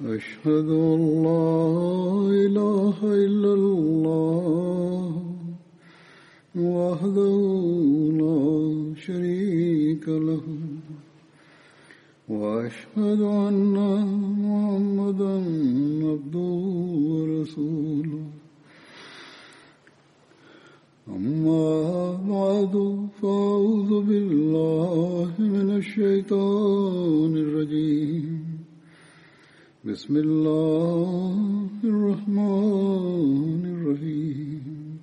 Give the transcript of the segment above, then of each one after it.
أشهد أن لا إله إلا الله وحده لا شريك له وأشهد أن محمدا عبده ورسوله أما بعد فأعوذ بالله من الشيطان الرجيم بسم الله الرحمن الرحيم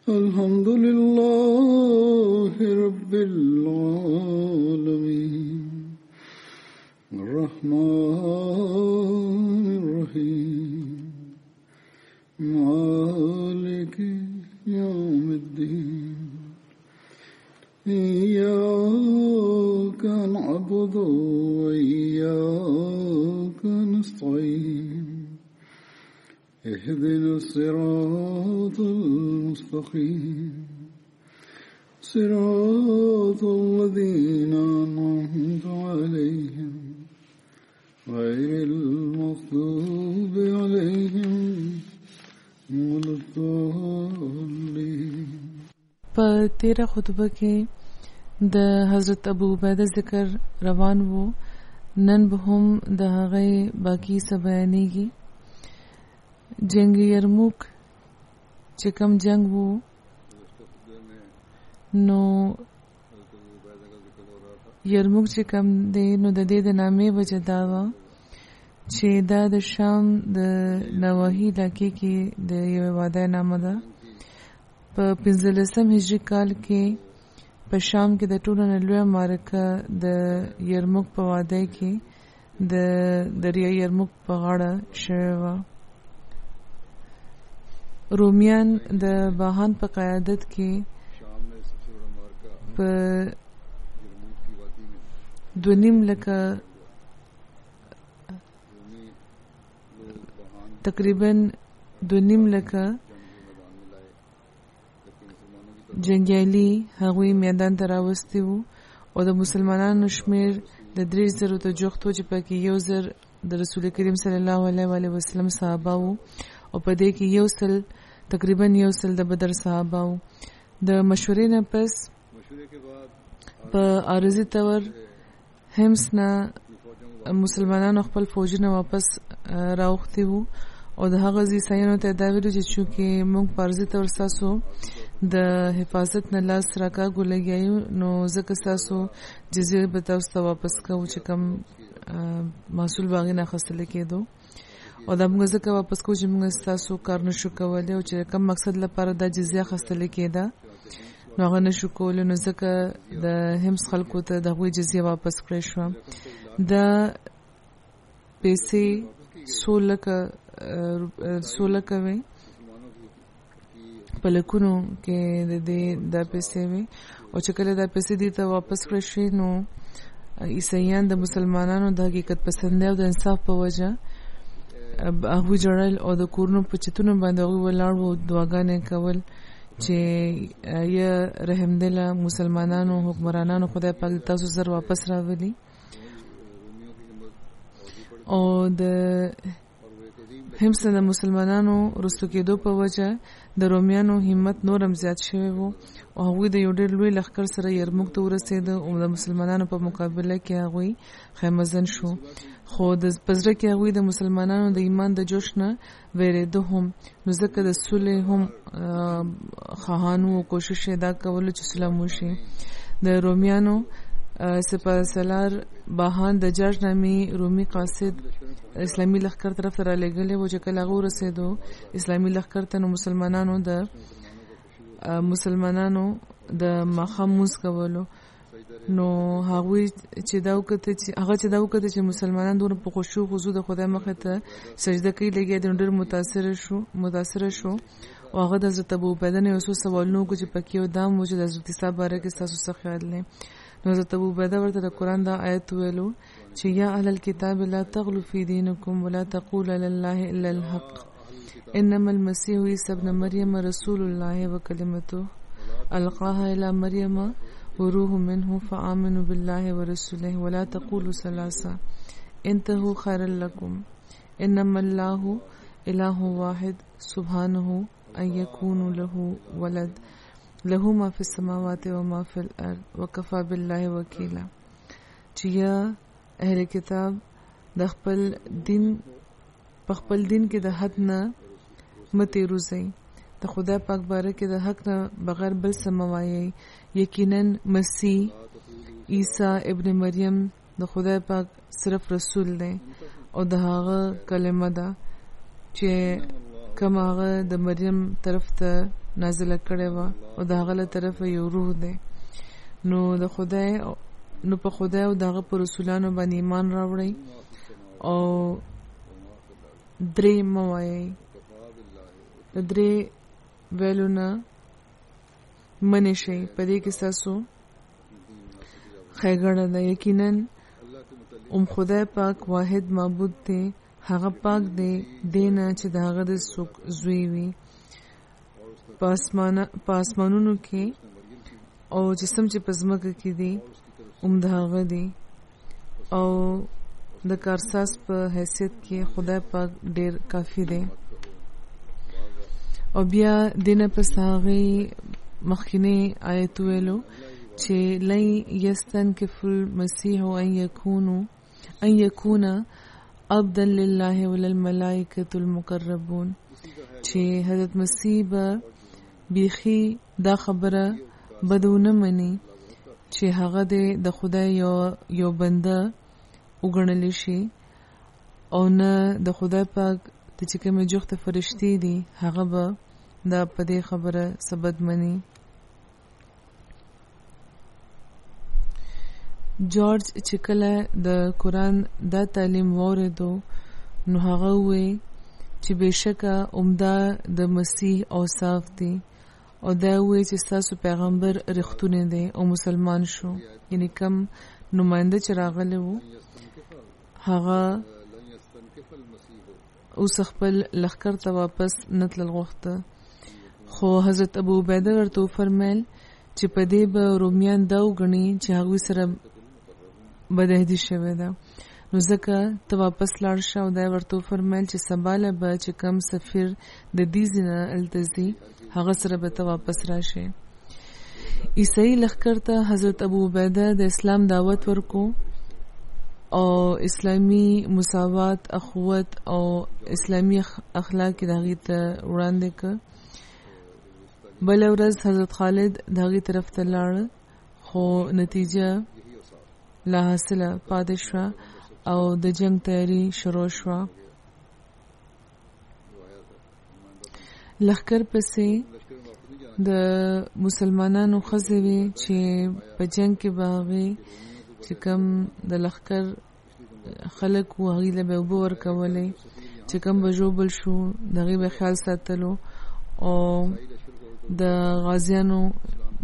الحمد لله رب العالمين الرحمن الرحيم مالك يوم الدين إياك نعبد وإياك نستعين اهدنا الصراط المستقيم صراط الذين أنعمت عليهم غير المغضوب عليهم ولا الضالين. په تیره خطبه کې د حضرت ابو عبیده ذکر روان وو. نن به هم د هغه باقی څه بیانېږي. جنگ یرموک چې کوم جنگ وو نو یرموک چې کوم دی نو د دې د نامې وجه دا وه چې دا د شام د نواحي علاقې کې د یوې وادۍ نامه ده. په 15 هجري کال کې په شام کې د ټولو نه لویه معرکه د یرموک په وادۍ کې د دریای یرموک په غاړه شوې وه. رومیان د باهان په قیادت کې په 2.5 لکه تقریبا 2.5 لکه جنگیالي هغوی میدان ته راوستي وو او د مسلمانانو شمیر د 3,000 ته جوخت و چې پکې 1,000 د رسول کریم صلی الله علیه وسلم صحابه وو او په دې کې تقریبا 1,000 د بدر صحابه وو. د مشورې نه پس په عارضي تور همس نه مسلمانانو خپل فوجونه واپس راوختي وو او د هغه ځایونو ته دا ویلو چې چونکې موږ په عارضي تور ساسو د حفاظت نه لاس راکاږو لګیایو نو ځکه ستاسو جزیه به تاسو ته واپس کوو چې کوم محصول باغې نه اخیستل کېدو او دا موږ ځکه واپس کوو چې موږ ستاسو کار نشو کولی او چې کوم مقصد لپاره دا جزیه اخیستل کېده نو هغه نشو کولی نو ځکه د همس خلکو ته د هغوی جزیه واپس کړی شوه. دا پیسې 100 لکه وې په لکونو کې د دې دا پیسې وې او چې کله دا پیسې دې ته واپس کړی شوې نو عیسایان د مسلمانانو د حقیقت پسندۍ او د انصاف په وجه هغوی جړل او د کورونو په چتونو باندې هغوی ولاړ وو دعاګانې کول چې یا رحم دله مسلمانانو حکمرانانو خدای پاک تاسو زر واپس راولي. او د همس د مسلمانانو رستو کېدو په وجه د رومیانو همت نورم زیات شوی وو او هغوی د یو ډېر لوی لښکر سره یرموک ته ورسېده او د مسلمانانو په مقابله کې هغوی خیمه‌زن شو. خو د پزړه کې هغوی د مسلمانانو د ایمان د جوش نه ویرېده هم نو ځکه د صلح هم خواهانو کوشش یې دا کولو چې صلح وشي. د رومیانو سپهسالار باهان د جاج نامې رومي قاصد اسلامي لښکر طرف ته رالېږلی و چې کله هغه ورسېدو اسلامي لښکر ته نو مسلمانانو د ماښام لمونځ کولو نو هغه چې دا وکړه چې مسلمانان دونه په خشوع خضوع د خدای مخې ته سجده کوي لګیا د ډېر متاثره شو او هغه د حضرت ابو عبیده نه یو څو سوالونه وکړو چې پکې یو دا و چې د حضرت عیسی باره کې ستاسو څه خیال دی. نو حضرت ابو عبیده ورته د قرآن دا آیت ویلو چې یا اهل الكتاب لا تغلوا في دينكم ولا تقولوا لله الا الحق انما المسيح عيسى ابن مريم رسول الله وكلمته القاها الى مريم وروح منه فآمنوا بالله ورسوله ولا تقولوا ثلاثة انتهوا خيرا لكم إنما الله إله واحد سبحانه أن يكون له ولد له ما في السماوات وما في الأرض وكفى بالله وكيلا. چې یا اهل کتاب د خپل دین کې د حد نه متې روزئ، د خدای پاک باره کې د حق نه بغیر بل څه مه وایئ. یقینا مسیح عیسی ابن مریم د خدای پاک صرف رسول دی او د هغه کلمه ده چې کوم هغه د مریم طرف ته نازله کړې وه او د هغه له طرفه یو روح دی. نو په خدای او د هغه په رسولانو باندې ایمان راوړئ او درې مه وایئ. د درې ویلو نه منې شئ، په دې کې ستاسو ښېګڼه ده. یقینا خدای پاک واحد معبود دی، هغه پاک دی دې نه چې د هغه د څوک زوی وي. په اسمانونو کې او جسم چې په ځمکه کې دی د هغه دی او د کارساز په حیثیت کې خدای پاک ډیر کافی دی. او بیا دینه پس هغه مخکینی آیت ویلو چې لن یستنکف المسیح ان یکون عبدا لله وللملائکة المقربون، چې حضرت مسیح به بیخي دا خبره بدونه مني چې هغه د خدای یو بنده وګڼل شي او نه د خدای پاک د چې کومې جوخته فرشتي دي هغه به دا په دې خبره ثبت مني. جورج چې کله د قرآن دا تعلیم واوریدو نو هغه وی چې بېشکه عمده د مسیح اوصاف دي او دا وی چې ستاسو پیغمبر رښتونی دی او مسلمان شو. یعنی کم نماینده چې راغلی وو هغه اوس خپل لښکر ته واپس نه تلل غوښته، خو حضرت ابو عبیده ورته وفرمیل چې په دې به رومیان دا وګڼي چې هغوی سره بدعهدي شوې ده، نو ځکه ته واپس لاړ شه. او دا ورته وفرمیل چې سباله به چې کم سفیر د دې ځای نه هلته ځي هغه سره به ته واپس راشې. عیسائی لښکر ته حضرت ابو عبیده د اسلام دعوت ورکو او اسلامی مساوات، اخوت او اسلامی اخلاق د هغې ته وړاندې کړ. بله ورځ حضرت خالد د هغې طرف ته لاړ، خو نتیجه لا حاصله پاتې شوه او د جنگ تیاری شروع شوه. لښکر پسې د مسلمانانو ښځې وې چې په جنگ کې به هغې چې کوم د لښکر خلک وو هغې له به اوبه ورکولې، چې کوم به ژوبل شو د هغې به خیال ساتلو او د غازیانو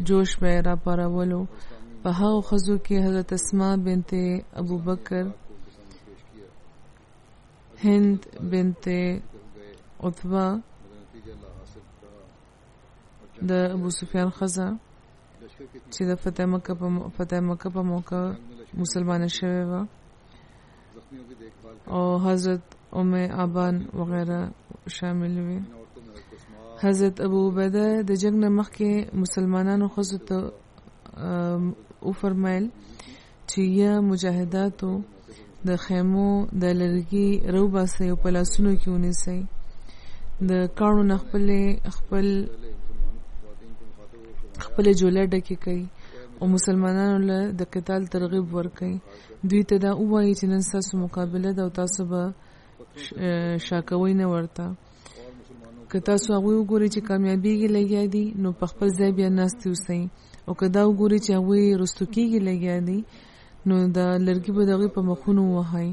جوش به یې راپارولو. په هغو ښځو کې حضرت اسماء بنت ابو بکر، هند بنت عتبه د ابو سفیان ښځه چې د فتح مکه په موقع مسلمانه شوې وه، او حضرت ام آبان وغیره شامل وي. حضرت ابو عبیده د جنگ نه مخکې مسلمانانو ښځو ته وفرمایل چې یا مجاهداتو د خیمو د لرګي روباسئ او په لاسونو کې ونیسئ، د کاڼو نه خپل جوله ډکې کوي او مسلمانانو له د قتال ترغیب ورکوي. دوی ته دا ووایي چې نن ستاسو مقابله ده او تاسو به شاکوئ نه ورته. که تاسو هغوی وګورئ چې کامیابیږي لګیا دي نو په خپل ځای بیا ناستې اوسئ، او که دا وګورئ چې هغوی رستو کېږي لګیا دي نو دا لرګي به د هغوی په مخونو ووهئ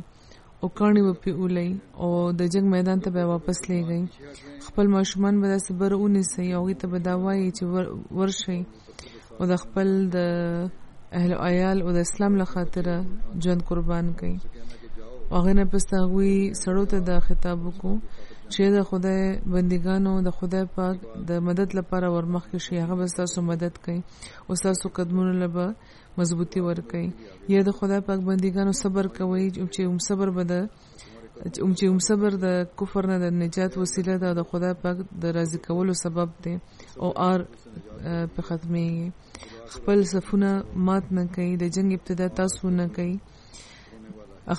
او کاڼې به پرې اولئ او د جنگ میدان ته به واپس لیږئ. خپل ماشومان به داسې بره ونیسئ او هغوی ته به دا وایئ چې ورشئ او د خپل د اهل عیال او د اسلام له خاطره ژوند قربان کړئ. هغې نه پس هغوی سړو ته دا خطاب وکړو چې د خدای بندګانو د خدای پاک د مدد لپاره ورمخکې شي، هغه به ستاسو مدد کوي او ستاسو قدمونو له به مضبوطی ورکوي. یا د خدای پاک بندګانو صبر کوي چې صبر د کفر نه د نجات وسیله ده، د خدای پاک د راضي کولو سبب دی او په ختمېږي. خپل صفونه مات نه کوي، د جنگ ابتدا تاسو نه کوي،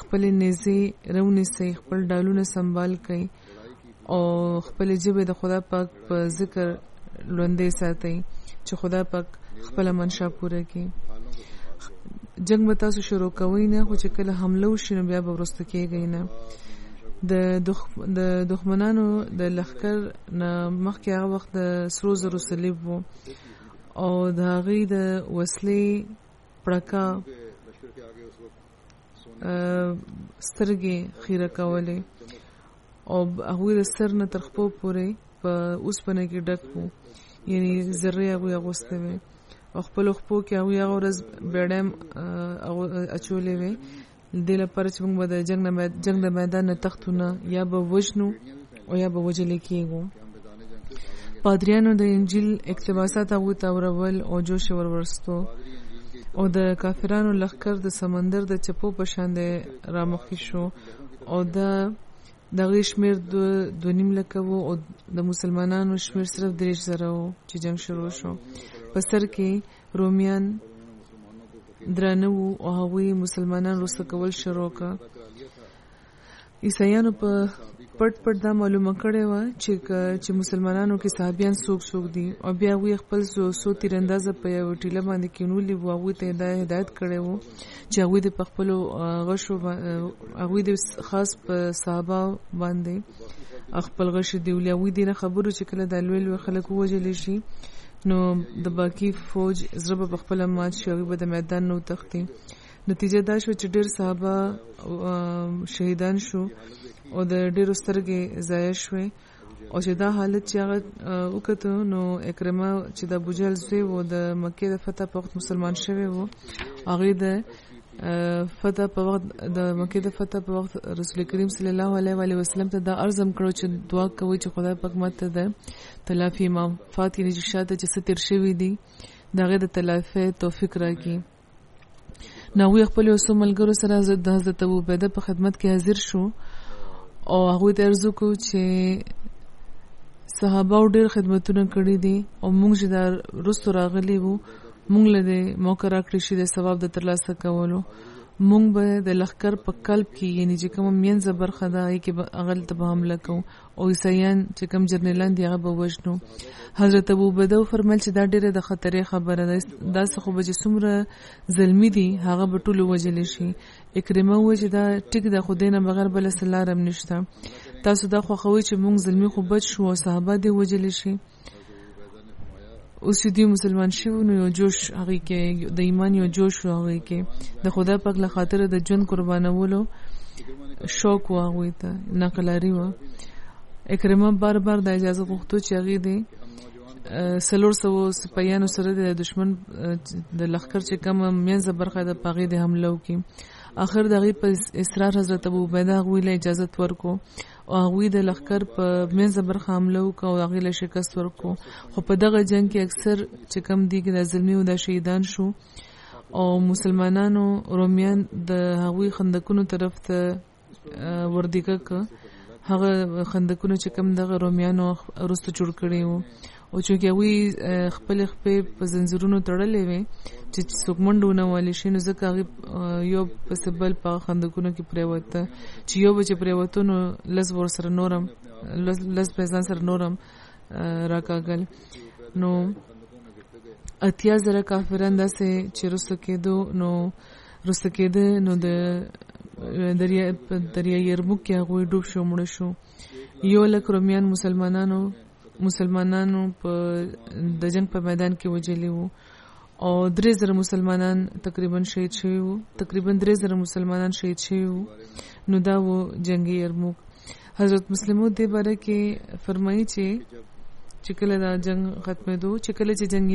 خپل نیزې رونیسئ، خپل ډالونه سنبال کوي او خپل ژبه د خدای پاک په ذکر لوندې ساتي چې خدای پاک خپل منشا پوره کړي. جنگ به تاسو شروع کوئ نه، خو چې کله حمله وشي نو بیا به وروسته کېږئ نه. د دښمنانو د لښکر نه مخکې هغه وخت د سرو زرو صلیب و او د هغې د وسلې پړکه سترګې خیره کولې او هغوی د سر نه تر خپو پورې په اوسپنه کې ډک وو، یعنی ذرې هغوی اغوستې وې او خپلو خپو کې هغوی هغه ورځ بیډۍ اچولې وې دې لپاره چې موږ به د جنگ د میدان نه تښتو نه، یا به وژنو او یا به وژلې کېږو. پادریانو د انجیل اقتباسات هغوی ته اورول او جوش یې ورستو او د کافرانو لښکر د سمندر د چپو په شان رامخکې شو او د هغې شمېر 2.5 لکه و او د مسلمانانو شمېر صرف 30,000 و چې جنگ شروع شو. په سر کې رومیان درانه وو او هغوی مسلمانان وروسته کول شروع کړه. عیسایانو په پټ دا معلومه کړې وه چې مسلمانانو کې صحابیان څوک دي او بیا هغوی خپل څو تیراندازه په یوه ټیله باندې کېنولي وو. هغوی ته هدایت کړی وو چې هغوی د په خپلو غشو هغوی د خاص په صحابه باندې خپل غشي دیولي. هغوی دې نه خبرو چې کله دا لوی خلک ووژلی شي نو د باقي فوج زړه به پخپله مات شي، هغوی به د میدان نه وتښتي. نتیجه دا شوه چې ډېر صحابه شهیدان شو او د ډېرو سترګې ضایع شوې او چې دا حالت چې هغه وکتو نو اکرمه چې د ابوجهل زوی و د مکې د فتح په وخت مسلمان شوی و، هغې د مکې د فتح په وخت رسول کریم صلی الله علیه وسلم ته دا عرض هم کړو چې دعا کوي چې خدای پاک ماته د تلافي امامفات یعنې چې شاته چې څه تېر شوي دي د هغې د تلافۍ توفیق راکړي. نو هغوی خپلو یو څو ملګرو سره د حضرت ابوعبیده په خدمت کې حاضر شو او هغوی ته عرض وکړو چې صحابه ډېر خدمتونه کړي دي او موږ چې دا وروستو راغلي وو موږ له دې موقع راکړی شي د ثواب د ترلاسه کولو. موږ به د لښکر په قلب کې یعنې چې کومه مینځه برخه ده هغې کې به هغلته به حمله کوو او عیسایان چې کوم جرنیلان دي هغه به وژنو. حضرت ابوعبیده وفرمیل چې دا ډېره د خطرې خبره ده، داسې خو به چې څومره زلمي دي هغه به ټول ووژلی شي. اکرمه وویل چې دا ټیک ده، خو دې نه بغیر بله څه لاره هم نشته. تاسو دا خوښوئ چې موږ زلمي خو بچ شو او صحابه دې ووژلی شي. اوس چې دوی مسلمان شوي نو یو جوش هغې کې د ایمان یو جوش و، هغې کې د خدای پاک له خاطره د ژوند قربانولو شوق و، هغوی ته ناقلاري وه. اکرمه بار دا اجازه غوښتو چې هغې د 400 سپیانو سره د دشمن د لښکر چې کومه مینځه برخه ده په هغې د حمله وکړي. آخر د هغې په اصرار حضرت ابوعبیده هغوی له اجازت ورکړو او هغوی د لښکر په مینځه برخه حمله وکړه او هغې له شکست ورکړو. خو په دغه جنګ کې اکثر چې کم دي د زلمي و دا شهیدان شو او مسلمانانو رومیان د هغوی خندقونو طرف ته وردیګه که هغه خندقونو چې کم دغه رومیانو وروسته جوړ کړي وو او چونکې هغوی خپلې خپې په زنځیرونو تړلې وې چې څوک منډه ونه والی شي نو ځکه هغې یو پسې بل په خندقونو کې پرېوته چې یو به چې پرېوته نو لس به ځان سره نور هم راکاږل. نو 80,000 کافران داسې چې رسته کېده نو د دریا یرموک کې هغوی ډوب شو، مړه شو. 100,000 رومیان مسلمانانو په د جنگ په میدان کې وجلی وو او 3,000 مسلمانان تقریبا شهید شوي وو. نو دا و جنگ یرموک. حضرت مسلم دې باره کې فرمایي چې کله دا جنگ ختمېدو، چې کله چې جنگ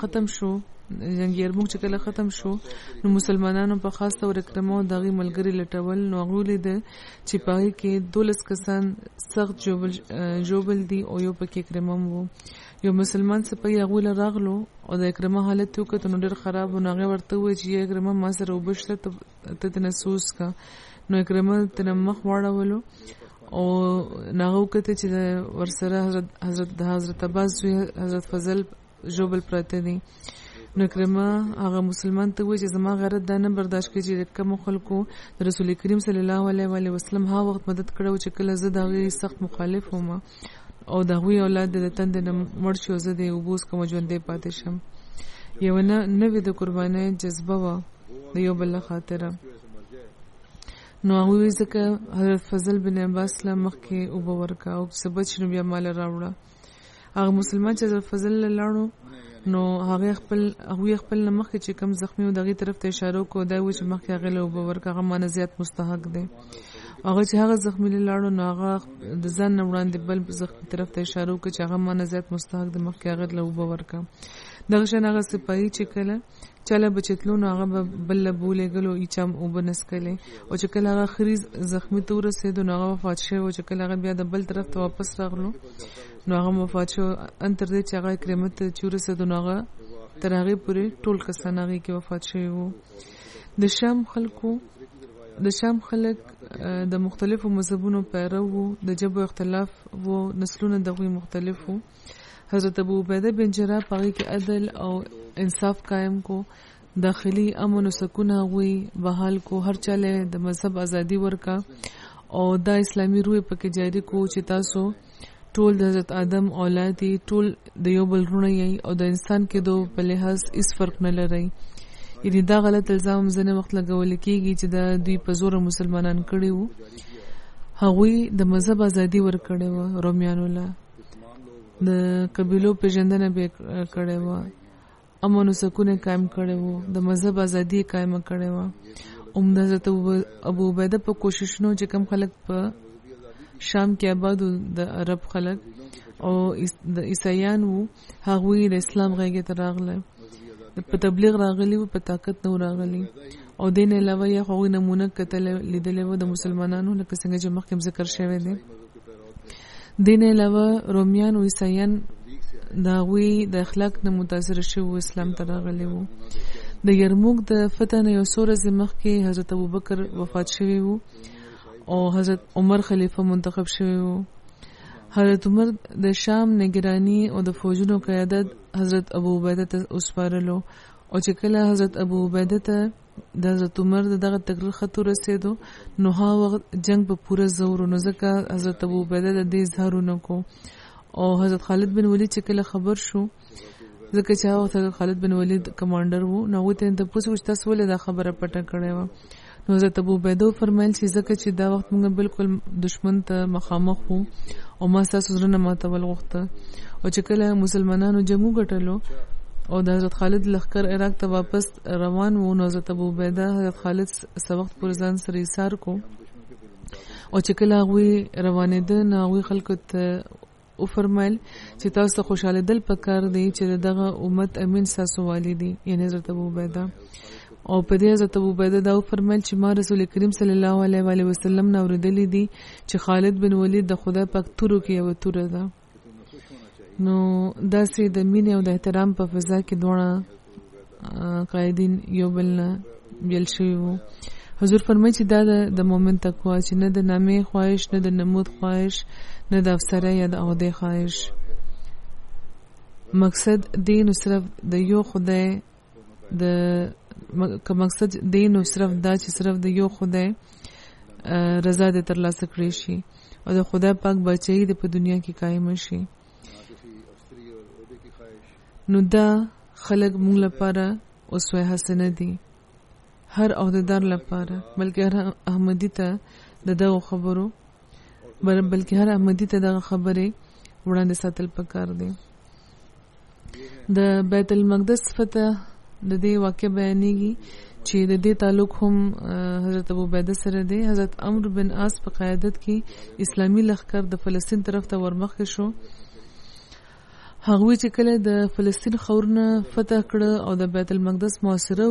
ختم شو جنگ یرموک چې کله ختم شو نو مسلمانانو په خاص تور اکرمه او دغه ملګری لټول نو غوړي ده چې پای کې 12 کسان سخت جوبل دي او یو پکې اکرمه وو یو مسلمان سپي غوله راغلو او د اکرمه حالت یو کته نو ډېر خراب او هغه ورته وی چې اکرمه ما سره وبشته ته تنسوس کا نو اکرمه تن مخ واړولو او ناغو کته چې ورسره حضرت عباس حضرت فضل جوبل پراته دي نو کرما هغه مسلمان ته وی چې زما غیرت دا نه برداشت کوي چې کوم خلکو رسول کریم صلی الله علیه وسلم ها وخت مدد کړو چې کله زه دا غي سخت مخالف وم او دا وی اولاد د تند نه مړ شو زه د وبوس کوم ژوندې پاتې شم یو نه نوې د قربانۍ جذبه و د یو بل خاطره نو هغه ځکه حضرت فضل بن عباس له مخکې او ورکا او سبب شنو بیا مال راوړه هغه مسلمان چې حضرت فضل لاړو نو هغه خپل مخکې چې کم زخمی و دغه طرف ته اشاره کو دا و چې مخکې هغه له او ورکا هغه مانه زیات مستحق دی هغه چې هغه زخمی لاړو نو هغه د ځان وړاندې بل زخمی طرف ته اشاره کو چې هغه مانه زیات مستحق دی مخکې هغه له او ورکا دغه شان هغه سپایي چې کله چاله بچتلو نو هغه بل بولې غلو ایچم او بنسکله او چې کله هغه خریز زخمی تور رسیدو نو هغه وفات شو او چې کله هغه بیا د بل طرف ته واپس راغلو نو هغه وفات شو ان تر دې چې هغه کرامت چور رسیدو نو هغه تر هغه پورې ټول کسان هغه کې وفات شوی د شام خلک د مختلفو مذهبونو پیرو وو د جبو اختلاف وو نسلونه دغه مختلفو حضرت ابو عبیده بن جراح پاگی کې عدل او انصاف قائم کو داخلي امن او سکون غوي بحال کو هر چاله د مذهب ازادي ورکا او دا اسلامي روح پکې جاری کو چې تاسو ټول د حضرت آدم اولاد دي ټول د یو بل رونه یي او د انسان کې دو په لحاظ هیڅ فرق نه لري یعنی دا غلط الزام ځنه وخت لګول کېږي چې د دوی په زور مسلمانان کړي وو هغوی د مذهب ازادي ورکړي وو رومیانو له د قبیلو پیژندنه به کړي وو امن او سکون قائم کړي وو د مذهب ازادي قائم کړي وو حضرت ابو عبیده په کوششونو چې کم خلک په شام کې آباد د عرب خلک او د عیسایان وو هغوی د اسلام غږی ته راغله په تبلیغ راغلی وو په طاقت نو راغلی او دین علاوه یې هغوی نمونه کتل لیدل وو د مسلمانانو لکه څنګه چې مخکې ذکر شوی دی دین علاوه رومیان او عیسایان دا وی د اخلاق نه متاثر شو اسلام ته راغلی وو د یرموک د فتح نه یو سور زمخ کې حضرت ابوبکر وفات شوی وو او حضرت عمر خلیفہ منتخب شوی وو حضرت عمر د شام نگرانی او د فوجونو قیادت حضرت ابو عبیده ته وسپارلو او چې کله حضرت ابو عبیده ته د حضرت عمر دغه تقریر خط رسیدو نو ها وخت جنگ په پوره زور نو ځکه حضرت ابو عبیده د دې اظهارونه کو او حضرت خالد بن ولید چې کله خبر شو ځکه چې هغه خالد بن ولید کمانډر وو نو ته د پوښتنه تاسو ولې دا خبره پټه کړې و نو حضرت ابو عبیده فرمایل چې ځکه چې دا وخت موږ بالکل دشمن ته مخامخ وو او ما تاسو سره نه ماتول غوښته او چې کله مسلمانانو جنگو ګټلو او د حضرت خالد لخر عراق ته واپس روان وو نو حضرت ابو عبیده حضرت خالد سوخت پر ځان سره ایثار کو او چې کله غوي روانېده نو غوي خلکو ته او فرمایل چې تاسو خوشاله دل پکار دی چې دغه امت امین ساسو والدي یعنی حضرت ابو عبیده او په دې حضرت ابو عبیده دا فرمایل چې ما رسول کریم صلی الله علیه وسلم نو اوریدلی دي چې خالد بن ولید د خدای پاک تورو کې یو تور ده نو داسې د مینې او د احترام په فضا کې دوه قائدین یو بل نه بیل شوی وو حضور فرمایي چې دا د مؤمن تقوا چې نه د نامې خواهش نه د نمود خواهش نه د افسره یا د عہده خواهش مقصد دین صرف د یو خدای د مقصد دین صرف دا چې صرف د یو خدای رضا دې ترلاسه کړی شي او د خدای پاک بچی دې په دنیا کې قائم شي نو دا خلق مونږ لپاره اسوه حسنه دي هر عہدیدار لپاره بلکې هر احمدی ته دغه خبرو بلکې هر احمدی ته دغه خبره وړاندې ساتل پکار دي د بیت المقدس فتح د دې واقع بیانېږي چې د دې تعلق هم حضرت ابو عبیده سره دی حضرت عمرو بن عاص په قیادت کې اسلامي لښکر د فلسطین طرف ته ورمخ شو هغوی چې کله د فلسطین خاورونه فتح کړه او د بیت المقدس محاصره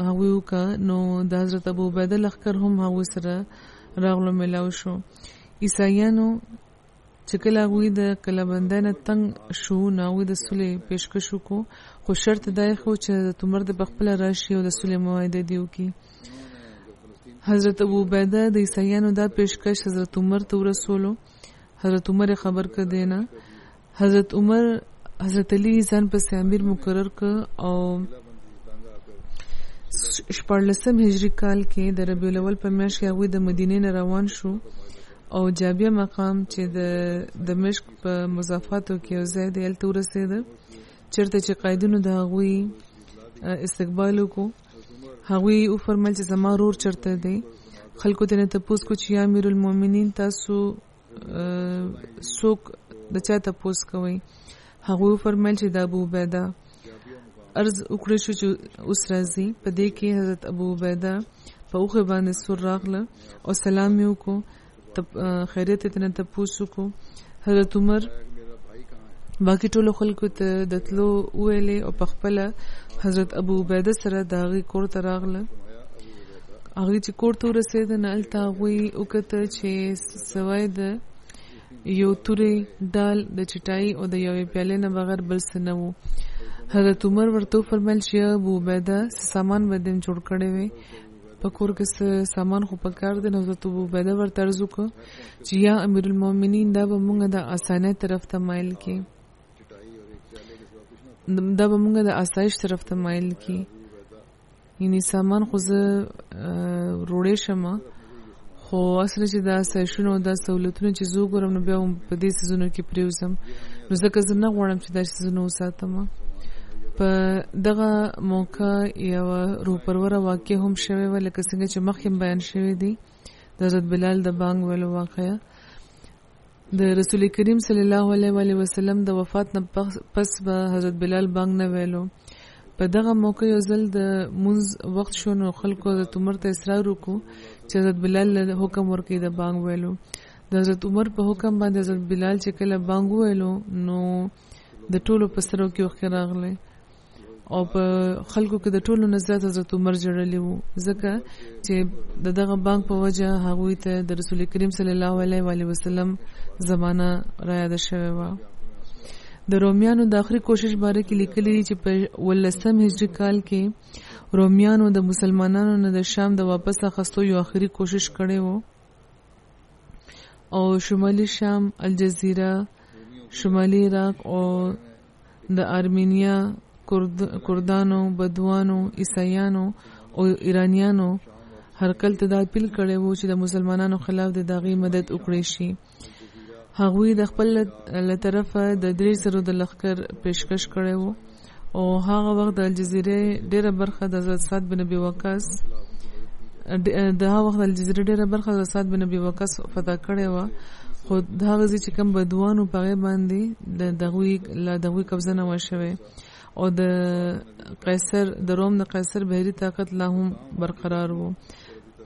هغوی وکړه، نو د حضرت ابو عبیده لښکر هم هغوی سره راغلو ملاو شو. عیسایانو چې کله هغوی د کلابندۍ نه تنګ شو، نو هغوی د صلحې پیشکش وکړو، خو شرط دا یې خو چې حضرت عمر د پخپله راشي او د صلحې معاهده دې وکړي. حضرت ابو عبیده د عیسایانو دا پیشکش حضرت عمر ته ورسولو. حضرت عمر خبر کړ دینا. حضرت علی ځان پسې امیر مقرر کړ او 14 هجری کال کې د ربیع الاول په میاشت کې هغوی د مدینې نه روان شو او جابیه مقام چې د دمشق په مضافاتو کې یو ځای دی هلته ورسېده، چېرته چې قایدینو د هغوی استقبال وکړو. هغوی وفرمایل چې زما رور چېرته دی. خلکو ته نه تپوس کو چې یا امیر المؤمنین تاسو څوک د چا تپوس کوئ؟ هغوی وفرمایل چې د ابو عبیده. عرض وکړی شو چې اوس راځي. په دې کې حضرت ابو عبیده په اوښې باندې سور راغله او سلام یې وکړو، خیریت یې ترنه تپوس وکړو. حضرت عمر باقي ټولو خلکو ته د تلو وویلې او په خپله حضرت ابو عبیده سره د هغې کور ته راغله. هغوی چې کور ته ورسېده، نه هلته هغوی وکته چې سوای د یو تورې ډال د چټایي او د یوې پیالې نه بغیر بل څه نه وو. حضرت عمر ورته وفرمیل چې ابو عبیده څه سامان به دې جوړ کړی وی، په کور کې څه سامان خو پکار دی. نو حضرت ابو عبیده ورته عرض وکړه چې یا امیر المؤمنین دا به مونږ د اسانۍ طرف ته مایل کړي، دا به مونږ د آسایش طرف ته مایل کړي. یعنی سامان خو زه روړې شمه، خو اصل چې دا آسایشونه او دا سهولتونه چې زه وګورم نو بیا هم په دې څیزونو کې پرېوځم، نو ځکه زه نه غواړم چې دا څیزونه وساتم. په دغه موقع یوه روپروره واقع هم شوې وه، لکه څنګه چې مخکې بیان شوی دی د حضرت بلال د بانګ ویلو واقعه. د رسول کریم صلی الله علیه وسلم د وفات نه پس به حضرت بلال بانګ نه ویلو. په دغه موقع یو ځل د مونځ وخت شو، نو خلکو حضرت عمر ته اصرار وکړو چې حضرت بلال له حکم ورکړي د بانګ ویلو. د حضرت عمر په حکم باندې حضرت بلال چې کله بانګ ویلو، نو د ټولو په سترګو کې اوښکې راغلې او په خلکو کې د ټولو نه زیات حضرت عمر ژړلی وو، ځکه چې د دغه بانګ په وجه هغوی ته د رسول کریم صلی الله علیه وسلم زمانه را یاده شوې وه. د رومیانو د آخري کوشش باره کې لیکلي دي چې په 18 هجري کال کې رومیانو د مسلمانانو نه د شام د واپس اخیستو یو آخري کوشش کړی وو او شمالي شام، الجزیره، شمالي عراق او د آرمینیا، کردانو، بدوانو، عیسایانو او ایرانیانو هرکل ته دا اپیل کړی وو چې د مسلمانانو خلاف د داغي مدد وکړي شي. هغوی د خپل له طرفه د 300 د لښکر پیشکش کړی وو او هغه وخت د الجزیره ډیره برخه د حضرت سعد بن ابي وقاص فتح کړی وه، خو د هغه ځای چې کوم بدوانو په هغې باندې د هغوی قبضه نه وه شوې او د قیصر د روم د قیصر بحري طاقت لا هم برقرار وو.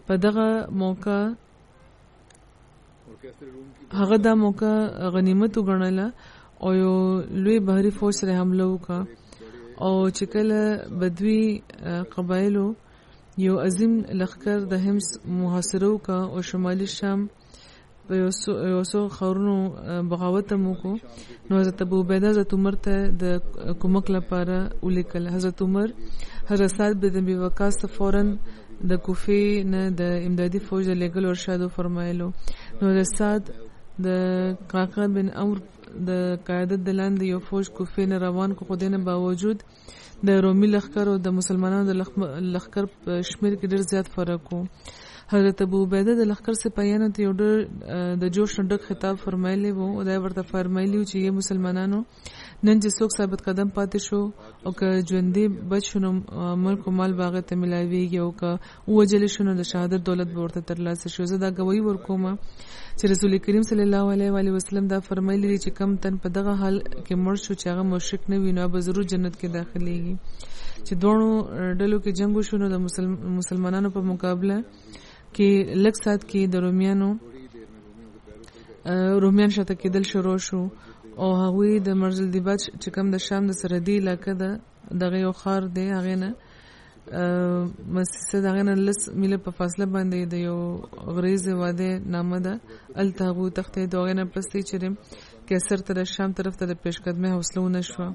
په دغه موقع هغه دا موقع غنیمت وګڼله او یو لوی بحري فوج سره حمله وکړه او چې کله بدوي قبایلو یو عظیم لښکر د حمص محاصره وکړه او شمالي شام په یو څو ښارونو بغاوت هم وکړو، نو حضرت ابو عبیده حضرت عمر ته د کومک لپاره ولیکل. حضرت عمر حضرت سعد بن ابي وقاص فوراً د کوفې نه د امدادي فوج د لېږلو ارشاد فرمایلو. نو د سعد د قعقاع بن عمرو د قیادت د لاندې یو فوج کوفې نه روان کو، خو دینه باوجود د رومي لښکر او د مسلمانانو د لښکر په شمیر کې ډېر زیات فرق و. حضرت ابو عبیده د لښکر سپاهیانو ته یو ډېر د جوش نه ډک خطاب فرمایلی و او دا ورته فرمایلی و چې یې مسلمانانو نن چې څوک ثابت قدم پاتې شو او که ژوندی بچ شو نو ملک او مال به هغې ته میلاویږي او که ووژلی شو نو د شهادت دولت به ورته ترلاسه شو. زه دا ګواهي ورکوم چې رسول کریم صلی الله علیه وسلم دا فرمایلی دی چې کم تن په دغه حال کې مړ شو چې هغه مشرک نه وي نو به ضرور جنت کې داخلیږي. چې دواړو ډلو کې جنګ وشو نو د مسلمانانو په مقابله کې لږ ساعت کې د رومیان شاته کېدل شروع شو او هغه د مرجل دیباج چې کوم د شام د سرحدي علاقې ده دغه یو خار دی هغه نه مسجد دغه نه لس میله په فاصله باندې د یو غریزه واده نامه ده التهبو تختې دغه نه پسې چرم کیسر تر شام طرف ته د پیشقدمه حوصله ونشو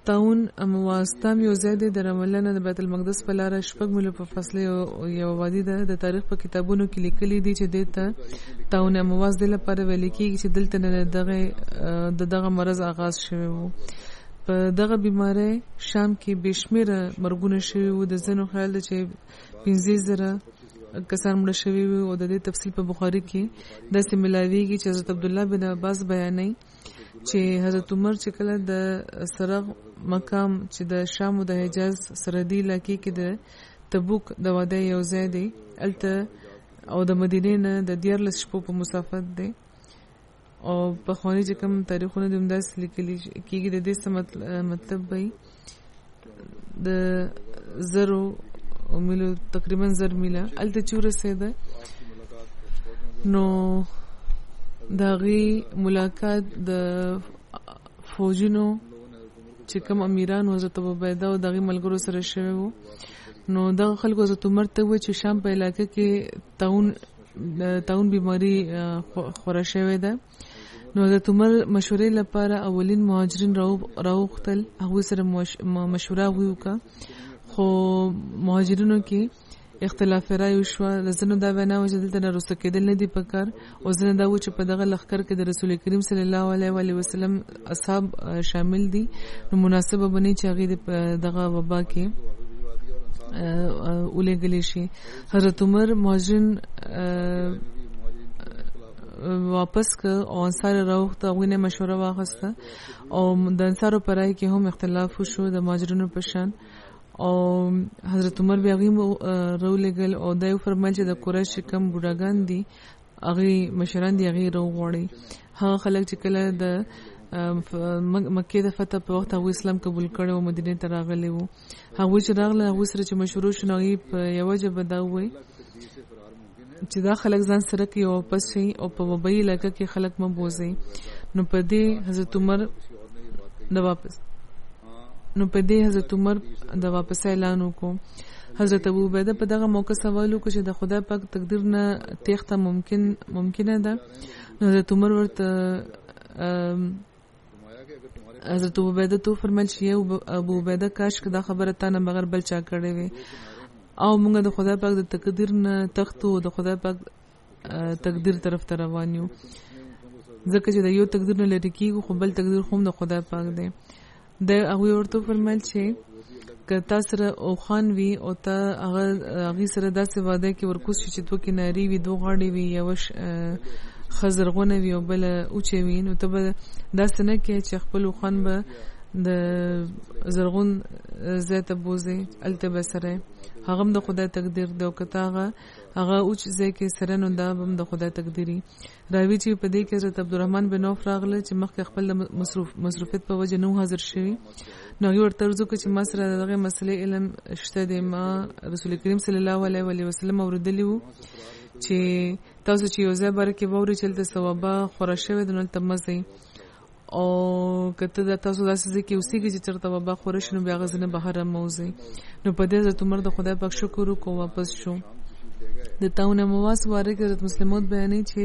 تاون امواستام یو زیاده د رملنه د بیت المقدس په لار شپږ میله په فاصله یو وادي ده د تاریخ په کتابونو کې لیکلي دي چې دته تاون امواز د لپاره ویل کېږي چې دلته نه دغه مرض آغاز شوی وو په دغه بیماری شام کې بشمیره مرګونه شوی وو د زنو خیال ده چې 15000 کسان مړه شوی وو او د دې تفصیل په بخاری کې د سیملاویږي چې حضرت عبد الله بن عباس بیانوي چې حضرت عمر چې کله د سرغ مقام چې د شام او د حجاز سرحدي علاقې کې د تبوک د واده یو ځای دی الته او د مدینې نه د 14 شپو په مسافت دی او په خواني چې کوم تاریخونه د همداس لیکلي کېږي د دې مطلب وي د زرو میلو تقریبا 1000 میله الته چور رسیده نو داغي ملاقات د فوجونو چې کوم امیران حضرت ابوبیده او داغي ملګرو سره شوی وو نو دغه خلکو حضرت عمر ته و چې شام په علاقې کې تاون بیماری خورا شوی ده نو حضرت عمر مشورې لپاره اولین مهاجرین راوغتل هغه سره مشوره وکړه خو مهاجرینو کې اختلاف رائے وشو لزنه دا بنا و چې دلته نه رسته کېدل نه دی پکار او زنه دا و چې په دغه لخر کې د رسول کریم صلی الله علیه وسلم اصحاب شامل دي نو مناسبه بنی چې هغه دغه وبا کې ولګلی شي حضرت عمر مهاجرین واپس ک او انصار راوخته غوینه مشوره واغسته او د انصارو پرای کې هم اختلاف وشو د مهاجرینو په شان او حضرت عمر بیا غي رولګل او دایو فرمایل چې د قریش کم بوډاګان دي هغه مشران دي هغه روغړي هغه خلک چې کله د مکه د فتح په وخت هغه اسلام قبول کړي او مدینه ته راغلي وو هغه چې راغله هغه سره چې مشورو شنوي په یو جبه دا وای چې دا خلک ځان سره کې واپس شي او په وبای لکه کې خلک مبوزي نو په دې حضرت عمر حضرت عمر د واپس اعلان وکړ حضرت ابو عبیده په دغه موقع سوال وکړ چې د خدای پاک تقدیر نه تېخته ممکنه ده نو حضرت عمر ورته حضرت ابو عبیده تو فرمایل چې ابو عبیده کاش که دا خبره تا نه بغیر بل چا کړې وي او موږ د خدای پاک د تقدیر نه تختو د خدای پاک تقدیر طرف ته روان یو ځکه چې د یو تقدیر نه لري کیږي خو بل تقدیر هم د خدای پاک دی د هغه ورته فرمایل چې که تاسو سره او خان وی او ته هغه سره داسې واده کې ورکوس چې دوه کې ناری وي دوه غاړي وي یو خزرغونه وي او بل اوچې وي نو ته به داسې نه کې چې خپل خان به د زرغون زیت بوزي الته به سره هغه د خدای تقدیر دی او کتاغه هغه اوچ ځکه سره نو دا هم د خدای تقدیري راوی چې په دې کې حضرت عبدالرحمن بن عوف راغله چې مخکې خپل مصروفیت په وجه نو حاضر شوی نو یو ورته ورزو چې ما سره دغه مسلې علم شته د ما رسول کریم صلی الله علیه وسلم اوردلی وو چې تاسو چې یو ځای برکه ووري چلته ثوابه خورشه ودنه تمزي او کته د تاسو داسې چې اوسېږي چې چرته وبا خورش نو بیا غزنه بهر موزي نو په دې حضرت عمر د خدای پاک شکر وکړو واپس شو د تاون مواس واره کې حضرت مسلمات بیانې چې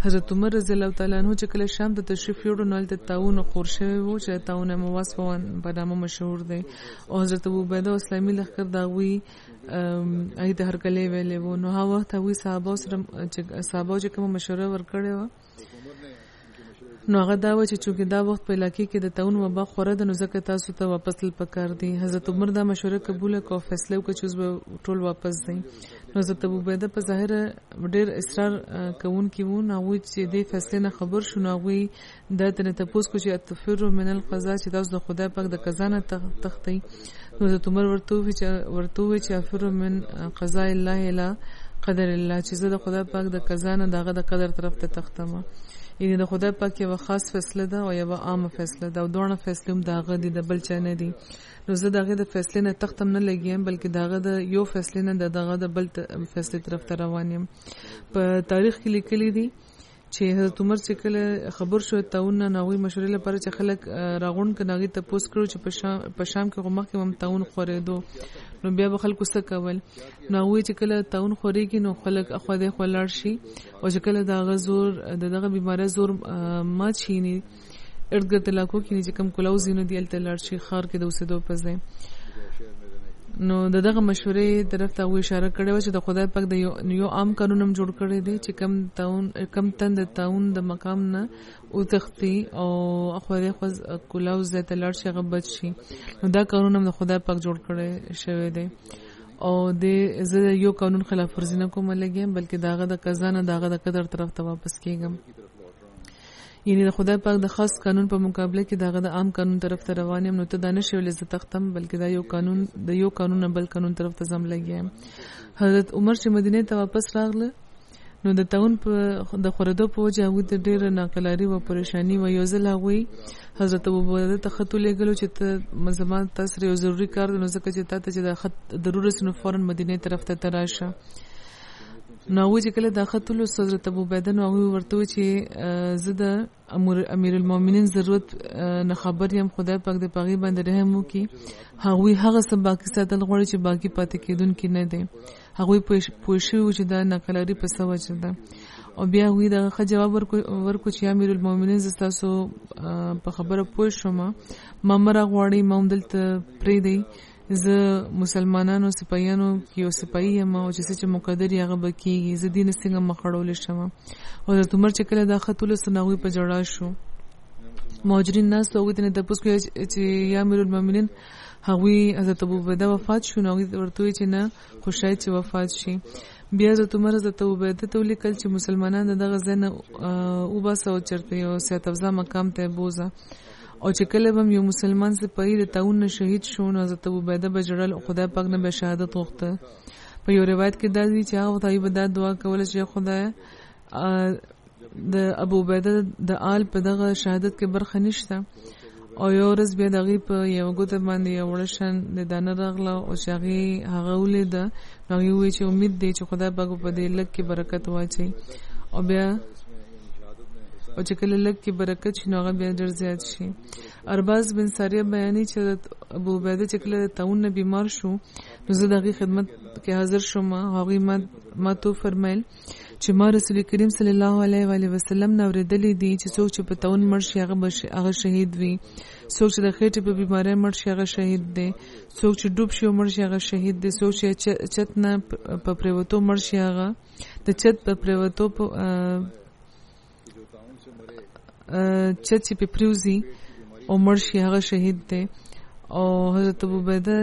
حضرت عمر رضی الله تعالی عنہ چې کله شام ته تشریف یوړ نو د تاون خورشه وو چې تاون مواس په نامه مشهور دی او حضرت ابو عبیده اسلامي لخر داوی اې د هر کله ویلې وو نو هغه وخت وی صحابه سره چې کوم مشوره ورکړې و نو هغه دا و چې چونکه دا وخت په علاقې کې د تاون وبا خوره د نو ځکه تاسو ته واپس تل پکار دي حضرت عمر دا مشوره قبول کړه او فیصله وکړه چې ټول واپس دي نو حضرت ابو عبیده په ظاهر ډېر اصرار کوونکی وو نو چې دې فیصله نه خبر شو نو هغه دا ته تاسو کو چې اتفر من القضاء چې تاسو د خدای پاک د قضا نه تختی نو حضرت عمر ورته چې افر من قضاء الله الا قدر الله چې زه د خدای پاک د قضا نه دغه د قدر طرف ته تختم یعنی د خدای پاک یو خاص فیصله ده او یو عام فیصله ده او دوه فیصله هم داغه دي د بل چا نه دي نو زه دغه د فیصله نه تختم نه لګیم بلکې دغه د یو فیصله نه دغه د بل فیصله طرف ته روان یم په تاریخ کې لیکلي دي چې حضرت عمر چې کله خبر شو تاون نه نوې مشورې لپاره چې خلک راغون کناغي ته پوس کړو چې په شام کې غمخ کې هم تاون خورېدو نو بیا به خلکو څه کول نو چې کله تاون خورېږي نو خلک اخو دې خلل شي او چې کله دا غزور دغه بیماری زور مات شي نه ارګ تلاکو کې چې کم کلاوزي نه دیل تلل شي خار کې د اوسېدو پځای نو دغه مشورې طرف ته و اشاره کړې و چې د خدای پاک د یو عام قانون هم جوړ کړی دی چې کم تند تاون د مقام نه او تختی او خو دې خو کلاو زه ته لړ شي غبط شي نو دا قانون هم د خدای پاک جوړ کړی شوی دی او د زه یو قانون خلاف ورزي نه کوم لګم بلکې داغه د قضا نه داغه د قدر طرف ته واپس کیږم یعنی د خدای پاک د خاص قانون په مقابله کې داغه د عام قانون طرف ته روان یم نو ته دانش ولې ز تختم بلکې دا یو قانون نه بل قانون طرف ته زم لګیم حضرت عمر چې مدینه ته واپس راغله نو د تاون په د خورېدو په وجه هغوی ته ډېره ناقلاري و پریشانی و یو ځل هغوی حضرت ابوبکر ته خط ولېږلو چې ته زما تاسو یو ضروري کار دی نو ځکه چې تا ته چې دا خط ضرورت نو فورا مدینه طرف ته راشه نو هغوی چې کله دا خط ولوست حضرت ابوبکر نو هغوی ورته وویل چې زه د امیر المؤمنین ضرورت نه خبر یم خدای پاک د پاغي باندې رحم وکړي هغوی هغه څه باقي ساتل غواړي چې باقي پاتې کېدونکي نه دي هغوی پوه شوي چې دا ناقلاري په څه وجه ده او بیا هغوی دغه ښه جواب ورکړو چې امیر المؤمنین زه ستاسو په خبره پوه شوم ما مه راغواړئ ما هم دلته پرېږدئ زه مسلمانانو سپایانو کې یو سپایي یم او چې څه چې مقدر یې هغه به کېږي زه دې نه څنګه مخ اړولی شم حضرت عمر چې کله دا خط ولوست نو هغوی په ژړا شو مهاجرین ناست هغوی ته نه تپوس کړی چې یا امیر المؤمنین هغوی حضرت ابوعبیده وفات شو نو هغوی ورته وویل چې نه خو شاید چې وفات شي بیا حضرت عمر حضرت ابوعبیده ته ولیکل چې مسلمانان د دغه ځای نه وباسه او چېرته یو صحت افزا مقام ته یې بوځه او چې کله به یو مسلمان سپایي د تاون نه شهید شو نو حضرت ابوعبیده به ژړل او خدای پاک نه به شهادت غوښته په یو روایت کې دا دی چې هغه ورته به دا دعا کوله چې خدای د ابوعبیده د آل په دغه شهادت کې برخه نشته او یو ورځ بیا د هغې په یوه ګوته باندې یو وړه شان د دانه راغله او چې هغه ولیده نو هغې وویل چې امید دی چې خدای پاک په دې لږ کې برکت واچوي او بیا او چې کله لږ کې برکت شي نو هغه بیا ډېر زیات شي ارباز بن ساریه بیانوي چې ابوعبیده چې کله د تاون نه بیمار شو نو زه د هغې خدمت کې حاضر شوم هغوی ما تو فرمیل چې ما رسول کریم صلی الله علیه و وسلم نه اورېدلي دي چې څوک چې په تاون مړ شي هغه شهید وي څوک چې د خېټې په بیمارۍ مړ شي هغه شهید دی څوک چې ډوب شي او مړ شي هغه شهید دی څوک چې چت نه په پریوتو مړ شي هغه د چت په پریوتو چت چې په پریوزي او مړ شي هغه شهید دی او حضرت ابوعبیده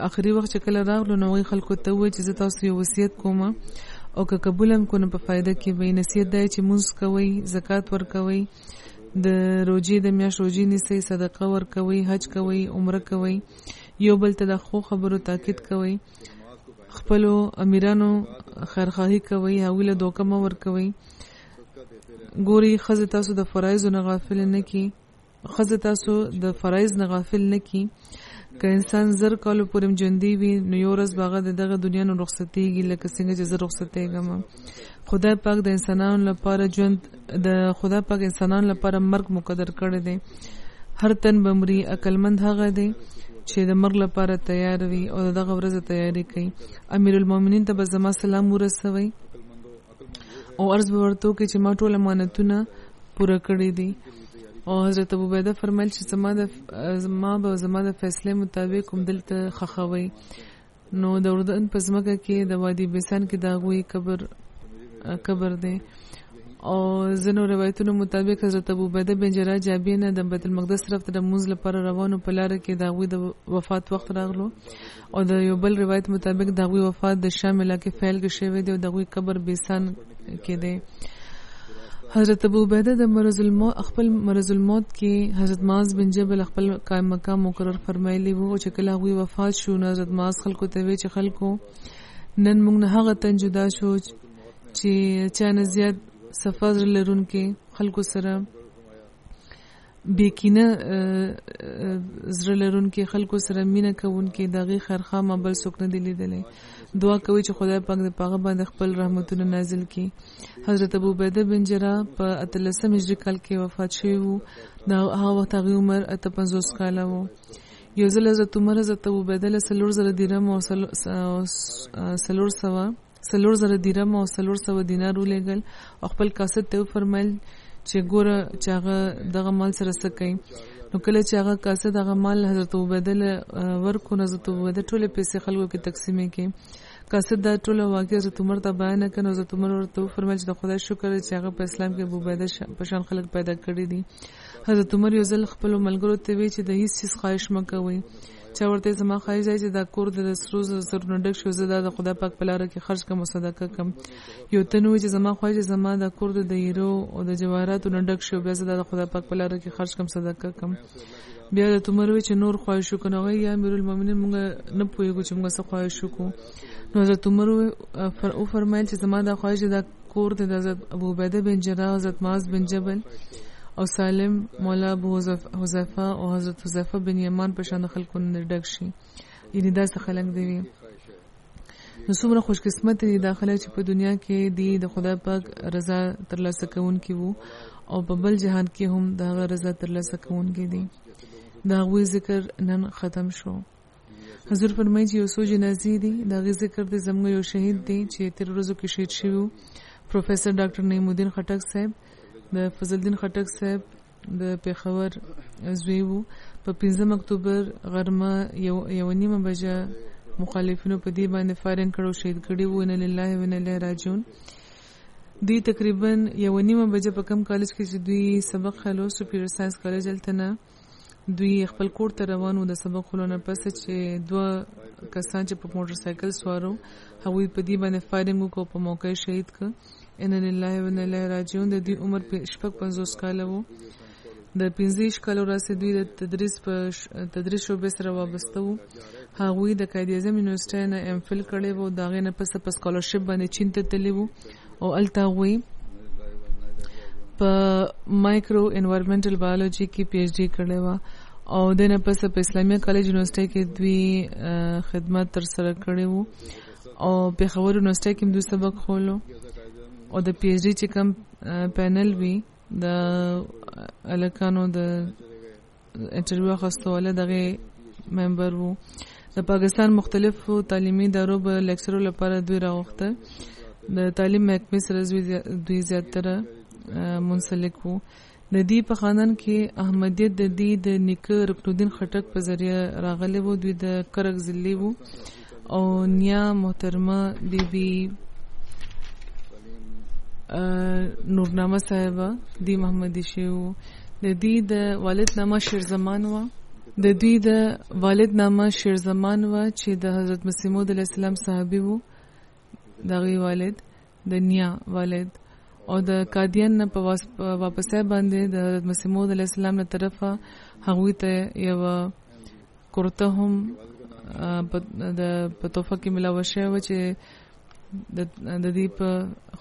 آخري وخت چې کله راغلو نو هغوی خلکو ته وویل چې زه تاسو یو وصیت کوم او که قبول هم کو نو په فایده کې وي نصیحت دی چې مونځ کوئ زکات ورکوئ د روژې د میاشت روژې نیسئ صدقه ورکوئ حج کوئ عمره کوئ یو بل ته د ښو خبرو تاکید کوئ خپلو امیرانو خیرخواهي کوئ هغوی له دوکه مه ورکوئ ګورئ ښځې تاسو د فرایضو نه غافل نه کړي ښځې تاسو د فرایض نه غافل نه کړي که انسان زر کالو پورې ژوندی وي نو یو ورځ به هغه د دغه دنیا نه رخصتېږي لکه څنګه چې زه رخصتېږم خدای پاک د انسانانو لپاره ژوند د خدای پاک انسانانو لپاره مرګ مقدر کړی دی هر تن به مري عقلمند هغه دی چې د مرګ لپاره تیار وي او دغه ورځ تیاری کوي امیر المؤمنین ته به زما سلام ورسوئ او عرض به ورته وکړي چې ما ټول امانتونه پوره کړي دي او حضرت ابوعبیده فرمایل چې زما د فیصلې مطابق کوم دلته خښوي نو د اردن په ځمکه کې د وادي بیسان کې د هغوی قبر دی او ځینو روایتونو مطابق حضرت ابوعبیده بن جراح جابیه نه د بیت المقدس طرف ته د لمونځ لپاره روانو په لاره کې د هغوی د وفات وخت راغلو او د یو بل روایت مطابق د هغوی وفات د شام علاقې فیل کې شوی دی او د هغوی قبر بیسان کې دی حضرت ابوعبیده د خپل مرض الموت کې حضرت معاذ بن جبل خپل قائم مقام مقرر فرمایلی وو چې کله هغوی وفات شو نو حضرت معاذ خلکو ته وی چې خلکو نن موږ نه هغه تن جدا شو چې چا نه زیات سفر لرونکي خلکو سره بیکینه زړه لرونکي خلکو سره مینه کوونکي دغه خیرخوا مبل څوک نه دی لیدلی. دعا کوي چې خدای پاک د پاغه باندې خپل رحمتونه نازل کړي. حضرت ابو عبیده بن جراح په 13 هجری کال کې وفات شوی وو. دا هغه وخت هغه عمر 58 کاله وو. یو ځل حضرت عمر حضرت ابو عبیده له 300 درهم او 300 درهم او 300 دینار ولېګل او خپل قاصد ته فرمایل چې ګوره چې هغه دغه مال سره څه کوي. نو کله چې هغه قاصد هغه مال حضرت ابو عبیده ورکو، حضرت ابو عبیده ټول پیسې خلکو کې تقسیمې کړي. قاصد دا ټول واقعي حضرت عمر ته بیان کړ. حضرت عمر ورته فرمایل چې د خدای شکر چې هغه په اسلام کې ابو عبیده په شان خلک پیدا کړی دي. حضرت عمر یو ځل خپل ملګرو ته وی چې د هیڅ څه خواهش مکوئ. چا ورته زما خواهش دی چې دا کور د سرو زرو ډک شو، زه دا د خدای پاک په لاره کې خرج کوم، صدقه کوم. یو تنو چې زما خواهش زما دا کور د هیرو او د جواهراتو ډک شو، بیا زه دا د خدای پاک په لاره کې خرج کوم، صدقه کوم. بیا د عمر وی چې نور خواهش وکړو یا امیر المؤمنین موږ نه پوهیږو چې موږ څه خواهش وکړو. نو حضرت عمر او فرمایل چې زما دا خواهش دا کور د حضرت ابو عبیده بن جراح، حضرت معاذ بن جبل او سالم مولا ابو حذیفه او حضرت حذیفه بن یمان په شان خلکو نه ډک شي. یعنی دا څه خلک دی. نو څومره خوش قسمت دي دا خلک چې په دنیا کې دی د خدای پاک رضا ترلاسه کوونکي وو او په بل جهان کې هم دا رضا ترلاسه کوونکي دي. دا غوي ذکر نن ختم شو. حضور فرمایي چې یو څو جنازې دي دا غي ذکر د زموږ یو شهید دی چې تیر ورځو کې شهید شوی پروفیسور ډاکټر نعیم الدین خټک صاحب. د فضل الدین خټک صاحب د پیښور زوی وو. په 15 اکتوبر غرمه یو نیمه بجه مخالفینو په دې باندې فایرینګ کړو، شهید کړي وو. ان لله و انا الیه راجعون. دوی تقریبا یو نیمه بجه په کم کالج کې چې دوی سبق خلو سپیریور ساينس کالج التنا دوی خپل کور ته روان وو. د سبق خلونه پس چې دوه کسان چې په موټر سایکل سوارو هغوی په دې باندې فایرینګ وکړو، په موقع شهید ک. ان لله و انا الیه راجعون. د دې عمر 55 کاله وو. د 15 کالو راځي دوی د تدریس شعبې سره وابسته وو. هغوی د قائد اعظم یونیورسيټي نه ام فل کړي وو. داغه نه پس سکالرشپ باندې چین ته تللی وو او الته وی په مایکرو انوایرنمنټل بایولوژي کې پی ایچ ډی کړی و او د نه پس په اسلامیه کالج یونیورسيټي کې دوی خدمت تر سره کړی وو او په خبر یونیورسيټي کې دوی سبق خولو او د پی ایچ ډی چې کوم پینل وی د الکانو د انټرویو اخیستو ول دغه ممبر وو. د پاکستان مختلفو تعلیمي ادارو به لیکچرو لپاره دوی راوخته. د تعلیم محکمې سره دوی زیاتره منسلک وو. د دې په خاندان کې احمدیت د دې د نیکه رکنالدین خټک په ذریعہ راغلی وو. دوی د کرک ضلعي وو او نیا محترمه بیبي نورنامه صاحبه دی محمدي شو. د دې د والد نامه شیرزمان و. د دوی د والد نامه شیرزمان و چې د حضرت مسیح موعود علیه السلام صحابي وو. دغه والد د نیا والد او د قادیان نه په واپسې باندې د حضرت مسیح موعود علیه السلام له طرفه هغوی ته یو کورته هم د پتوفه کې ملاوه شوی چې د دې په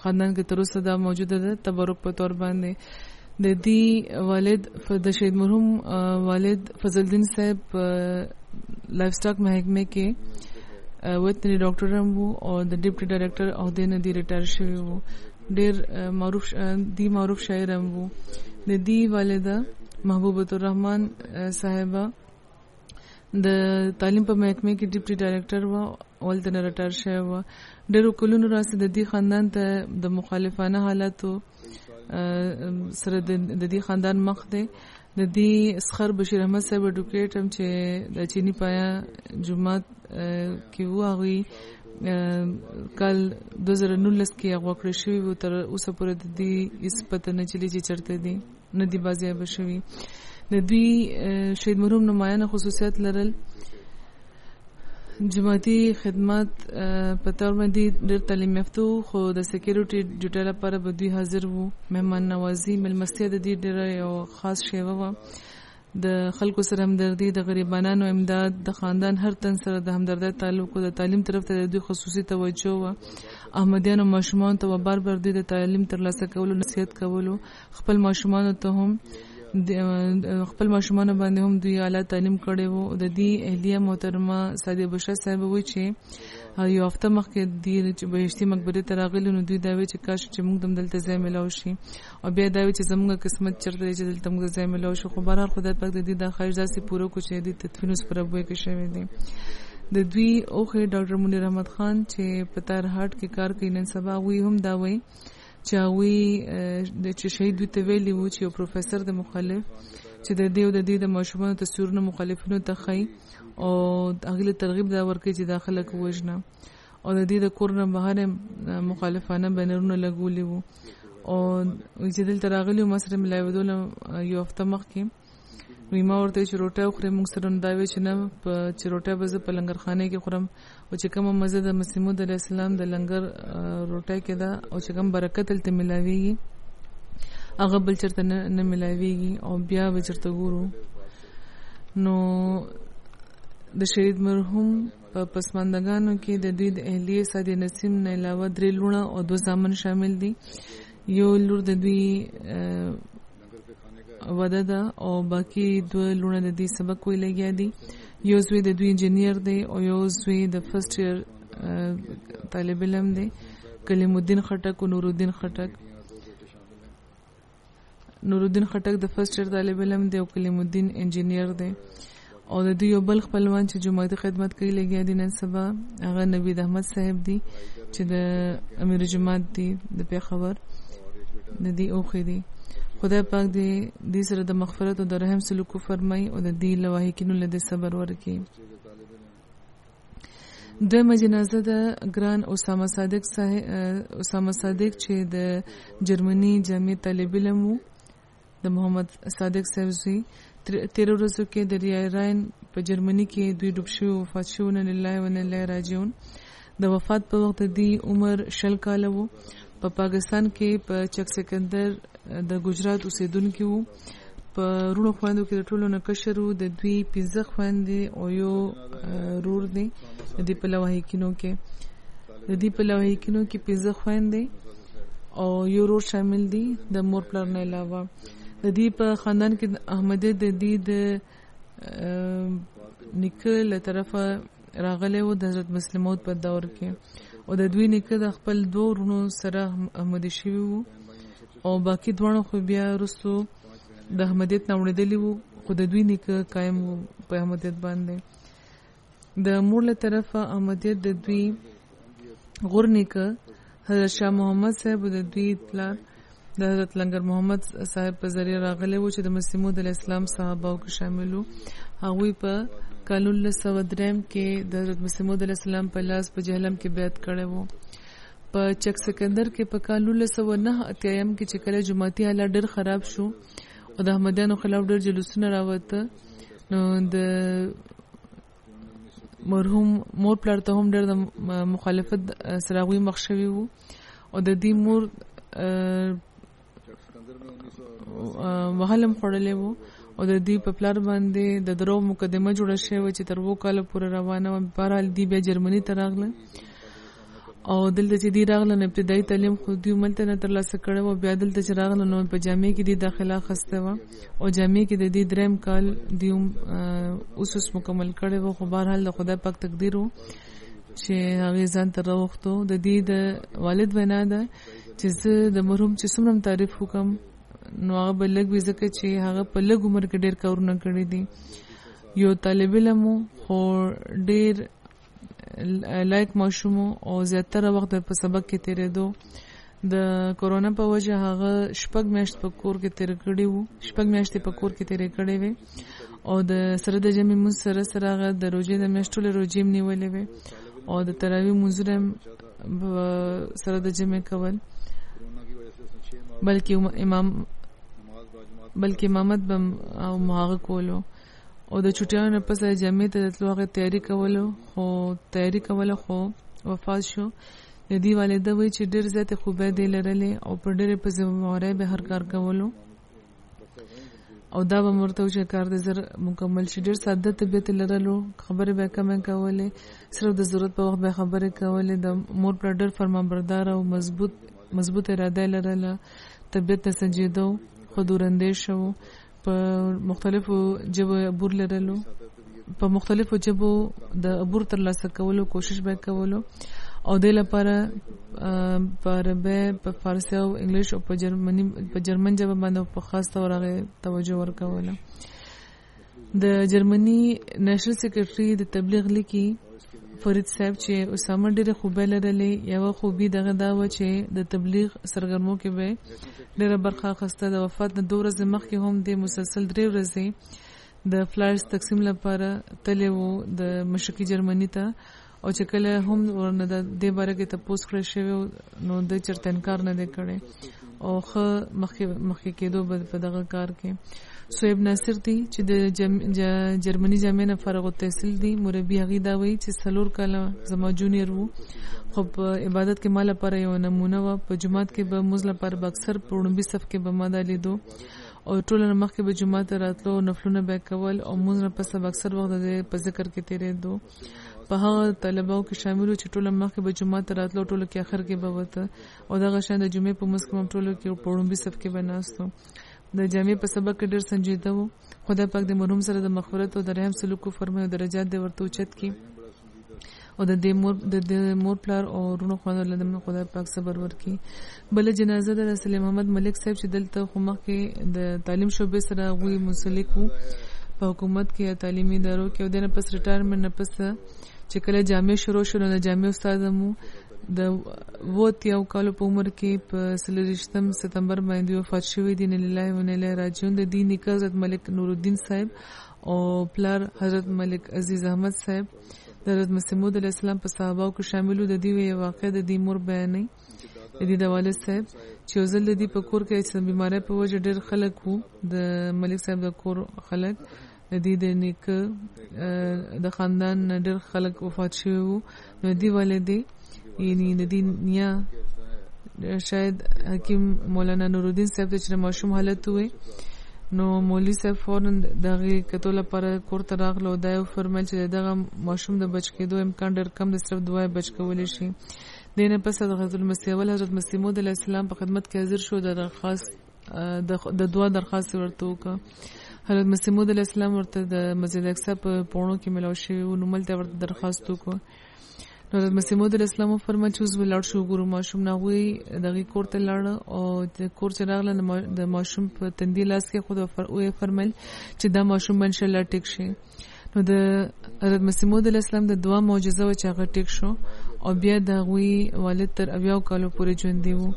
خاندان کې تر اوسه دا موجوده ده تبرک په تور باندې. د دې والد د شهید مرحوم والد فضل الدین صاحب لایف سټاک محکمه کې ویټنری ډاکټر هم وو او د ډیپټي ډایریکټر او د نه دی ریټایر شوی وو. ډیر معروف شاعر هم وو. د دې والده محبوبه الرحمن صاحبہ د تعلیم په محکمه کې ډیپټي ډایریکټر و او د نه ریټایر شوی و. ډیرو کلونو راځي د دې خاندان ته د مخالفانه حالاتو سره د دې خاندان مخ دی. د دې اسخر بشیر احمد صاحب اډوکیټ هم چې د چینی پایا جمعات کې وغوي کال 2019 کې هغه کړی شوی و. تر اوسه پورې د دې اثبات نه چلی چې چرته دي نه دی بازی بشوي. د دې شهید مرحوم نمایانه خصوصیات لرل. جماعتي خدمات په تور باندې ډېر تعلیم یافته خو د سکیورټي ډیټیل لپاره به دوی حاضر وو. مهمان نوازي ملمستیا د دې ډېر یو خاص شیوه و. د خلکو سره همدردي، د غریبانو امداد، د خاندان هر تن سره د همدردۍ تعلق او د تعلیم طرف ته د دوی خصوصي توجه و. احمدیانو ماشومان ته بار دوی د تعلیم ترلاسه کولو نصیحت کولو. خپل ماشومان ته هم خپل ماشومان باندې هم دوی اعلی تعلیم کړي وو. د دې اهلیه محترمه ساده بشر صاحب وایي چې یو هفته مخکې د بهشتي مقبره ته راغلي نو دوی دا وایي چې کاش چې موږ دلته ځای ملاو شي او بیا دا وایي چې زموږ قسمت چرته دی چې دلته موږ ځای ملاو شو. خو بهرحال خدای پاک د دې د خواهش داسې پوره کړو چې د تدفین اوس پر ابوی کې شوی دی. د دوی اوخه ډاکټر منیر احمد خان چې په تار هارت کې کار کوي نن سبا وی هم دا وایي چې وی د شهید دوی ته ویلي وو چې یو پروفیسور د مخالف چې د دې او د دې د ماشومانو تصویرونه مخالفینو ته خي او هغه ترغیب دا ورکړي چې داخله کوجنه او د دې د کورنه بهر مخالفانه بنرونه لګولي وو او چې دلته راغلي ما سره ملایودل یو هفته مخکې وی ما ورته چې روټه خورم موږ سره دا وی چې نه چې روټه به په لنګرخانه کې خورم او چې کوم مزه د مسیمود علی السلام د لنګر روټه کې دا او چې کوم برکت تل ملاويږي هغه بل چرته نه ملاويږي او بیا به چرته ګورو. نو د شهید مرحوم په پسماندگانو کې د دوی د اهلیه ساده نسیم نه علاوه 3 لونه او 2 زامن شامل دي. یو لور د دوی وده ده او باقی 2 لونه د دې سبق وی لګیا دي. یو زوی د دوی انجینیر دی او یو زوی د فرست ایئر طالب علم دی کلیم الدین خټک او نور الدین خټک. نور الدین خټک د فرست ایئر طالب علم دی او کلیم الدین انجینیر دی او د دوی یو بل خپلوان چې جماعتي خدمت کوي لګیا دي نن سبا هغه نوید احمد صاحب دی چې د امیر جماعت دی د پیښور د دې اوخې دی. خدای پاک دې سره د مغفرت او د رحم سلوک فرمای او د دې لوحې کینو له صبر ورکړي. دویمه جنازه د ګران اسامه صادق چې د جرمني جامع طالب علم وو د محمد صادق صاحب زوی 13 ورځو کې د ریاراین په جرمني کې دوی ډوب شو وفات شو. نه لله و نه الیه راجعون. د وفات په وخت دی عمر 20 کاله وو. په پاکستان کې په چک سکندر د ګجرات اوسیدونکو وو. په رونو خواندو کې ټولو نه کشر وو. د دوی 15 خواندې او یو رور دی. د دې په لوحې کینو کې 15 خواندې او یو رور شامل دي د مور پلار نه علاوه. د دې په خاندان کې احمدی د دې د نیکه له طرفه راغلی و د حضرت مسلم موعود په دور کې او د دوی نیکه د خپل 2 ورونو سره احمدی شوی وو او باقی دوانو خو بیا رسو د احمدیت نه وړدلی وو خو د دوی نیکه قائم وو په احمدیت باندې. د مور له طرفه احمدیت د دوی غور نیکه حضرت شاه محمد صاحب د دوی پلار د حضرت لنګر محمد صاحب په ذریعہ راغلی وو چې د مسیمود علی السلام صحابه او کې شامل وو. هغوی په کال 1903 کې د حضرت مسیمود علی السلام په لاس په جهلم کې بیعت کړی وو. په چک سکندر کې په کال 1909 کې چې کله جماعتي حالات ډېر خراب شو او د احمدیانو خلاف ډېر جلوسونه راوته نو د مرحوم مور پلار ته هم ډېر د مخالفت سره غوي مخ شوی وو او د دې مور وهلم خړلې وو او د دې په پلار باندې د درو مقدمه جوړه شوې چې تر 2 کال پورې روانه و. بهرحال دی بیا جرمني ته راغله او دلته چې دی راغله نو ابتدایي تعلیم خو دی ملته نه ترلاسه کړو او بیا دلته چې راغله نو په جامعه کې دی داخله خسته و او جامعه کې د دې دریم کال دی اوسس مکمل کړو. خو بهرحال د خدای پاک تقدیر وو چې هغه ځان تر وختو د دې د والد وینا ده چې زه د مرحوم چې څومره تعریف وکم نو هغه بلګ وی ځکه چې هغه په لږ عمر کې ډېر کارونه کړی دي. یو طالب علم خو ډېر لایک ماشوم او زیاتره وخت په سبق کې تیرېدو. د کورونا په وجه هغه 6 میاشتې په کور کې تیر کړی وو 6 میاشتې په کور کې تیرې کړې وې او د سره د جمع مون سره هغه د روزې د میاشتو له روزې نیولې وې او د تراویح منځونه سره د جمع کول بلکې امامت به او ماغه کولو او د چټیانو نه پس جمع ته د تلوغه تیاری کوله خو وفات شو. د دې والده وی چې ډېر زیات خوبه دی لرلې او په ډېر په ذمہواری به هر کار کولو او دا به مرته چې کار د زر مکمل شي. ډېر ساده طبيعت لرلو خبره به کم کولې صرف د ضرورت په وخت به خبره کولې. د مور پر ډېر فرمانبردار او مضبوط اراده لرله. طبيعت ته سنجیدو خودورندې شو. په په مختلفو جبو عبور لرلو په مختلفو جبو د عبور ترلاسه کولو کوشش به کولو او د لپاره په عربی په فارسی او انګلیش او په جرمن ژبه باندې په خاص تور هغه توجه ورکوله. د جرمني نېشنل سیکریټري د تبلیغ لیکي فرید صاحب چې اسامه ډېر خوبه لرلې یو خوبي دغه دا و چې د تبلیغ سرګرمو کې به ډېر برخه اخیسته. د وفات د 2 ورځې مخکې هم د مسلسل 3 ورځې د فلایرز تقسیم لپاره تللی و د مشرقي جرمني ته او چې کله هم ورنه د دې باره کې تپوس کړی شوی نو د چرته انکار نه دی کړی او ښه مخکې کېدو په دغه کار کې. سویب ناصر دی چې د جرمني جامعه نه فارغ التحصیل دی مربي هغې دا وایي چې 4 کاله زما جونیر وو خو په عبادت کې ما لپاره یو نمونه وه. په جومات کې به مونځ لپاره به اکثر په وړومبي صف کې به ما دا لیدو او ټوله نه مخکې به جومات ته راتلو نفلونه به کول او مونځ نه پسه به اکثر وخت په ذکر کې تېرېدو. په هغه طلباو کې شامل چې ټوله مخکې به جومات ته راتلو ټوله کې آخر کې به وته او دغه شان د جمعې په مونځ کې هم ټوله کې په وړومبي صف کې به ناستو. د جامعې په سبق کې ډېر سنجیده و. خدای پاک د مرحوم سره د مغفرت او د رحم سلوک فرمایي او درجات دې ورته اوچت کړي او د مور پلار او ورونو خوانو له خدای پاک صبر ورکړي. بل جنازه د رسول محمد ملک صاحب چې دلته خو مخکې د تعلیم شعبې سره غوي منسلک وو په حکومت کې یا تعلیمي ادارو کې او د نه پس ریټایرمنټ نه پس چې کله جامع شروع شو د جامع استاد مو د ووت یو کال په عمر کې په 23 ستمبر باندې وفات شوی دی. ان لله و انا الیه راجعون. د دین نیکه حضرت ملک نور الدین صاحب او پلار حضرت ملک عزیز احمد صاحب د حضرت مسیح موعود علیه السلام په صحاباو کې شاملو. د دې یو واقع د دې مور بیانې د دې د والد صاحب چې ځل د دې په کور کې چې بیماری په وجه ډېر خلک وو د ملک صاحب د کور خلک د دې د نیکه د خاندان ډېر خلک وفات شوي وو. نو دې والدې یعنی د دې نیا شاید حکیم مولانا نورالدین صاحب چې ماشوم حالت وي نو مولوی صاحب فورن دغه کتو لپاره کور ته راغلو دا یو فرمایل چې دغه ماشوم د بچ کېدو امکان ډېر کم د صرف دعا بچ کولای شي. دینه پس د حضرت المسیح ول حضرت مسیح موعود علیه السلام په خدمت کې حاضر شو د درخواست د دعا درخواست ورته وکړه. حضرت مسیح موعود علیه السلام ورته د مسجد اقصی په پونو کې ملاو شوی او نو ملته ورته درخواست وکړه. نو حضرت مسیح موعود علیه السلام فرمایي چې اوس ولاړ شو ګورو ماشوم نه وي دغه کور ته لاړ او د کور چې راغله د ماشوم په تندي لاس کې خود فرمایل چې دا ماشوم ان شاء الله ټیک شي. نو د حضرت مسیح موعود علیه السلام د دعا معجزه و چې هغه ټیک شو او بیا د غوي والد تر 80 کالو پورې ژوند دی وو.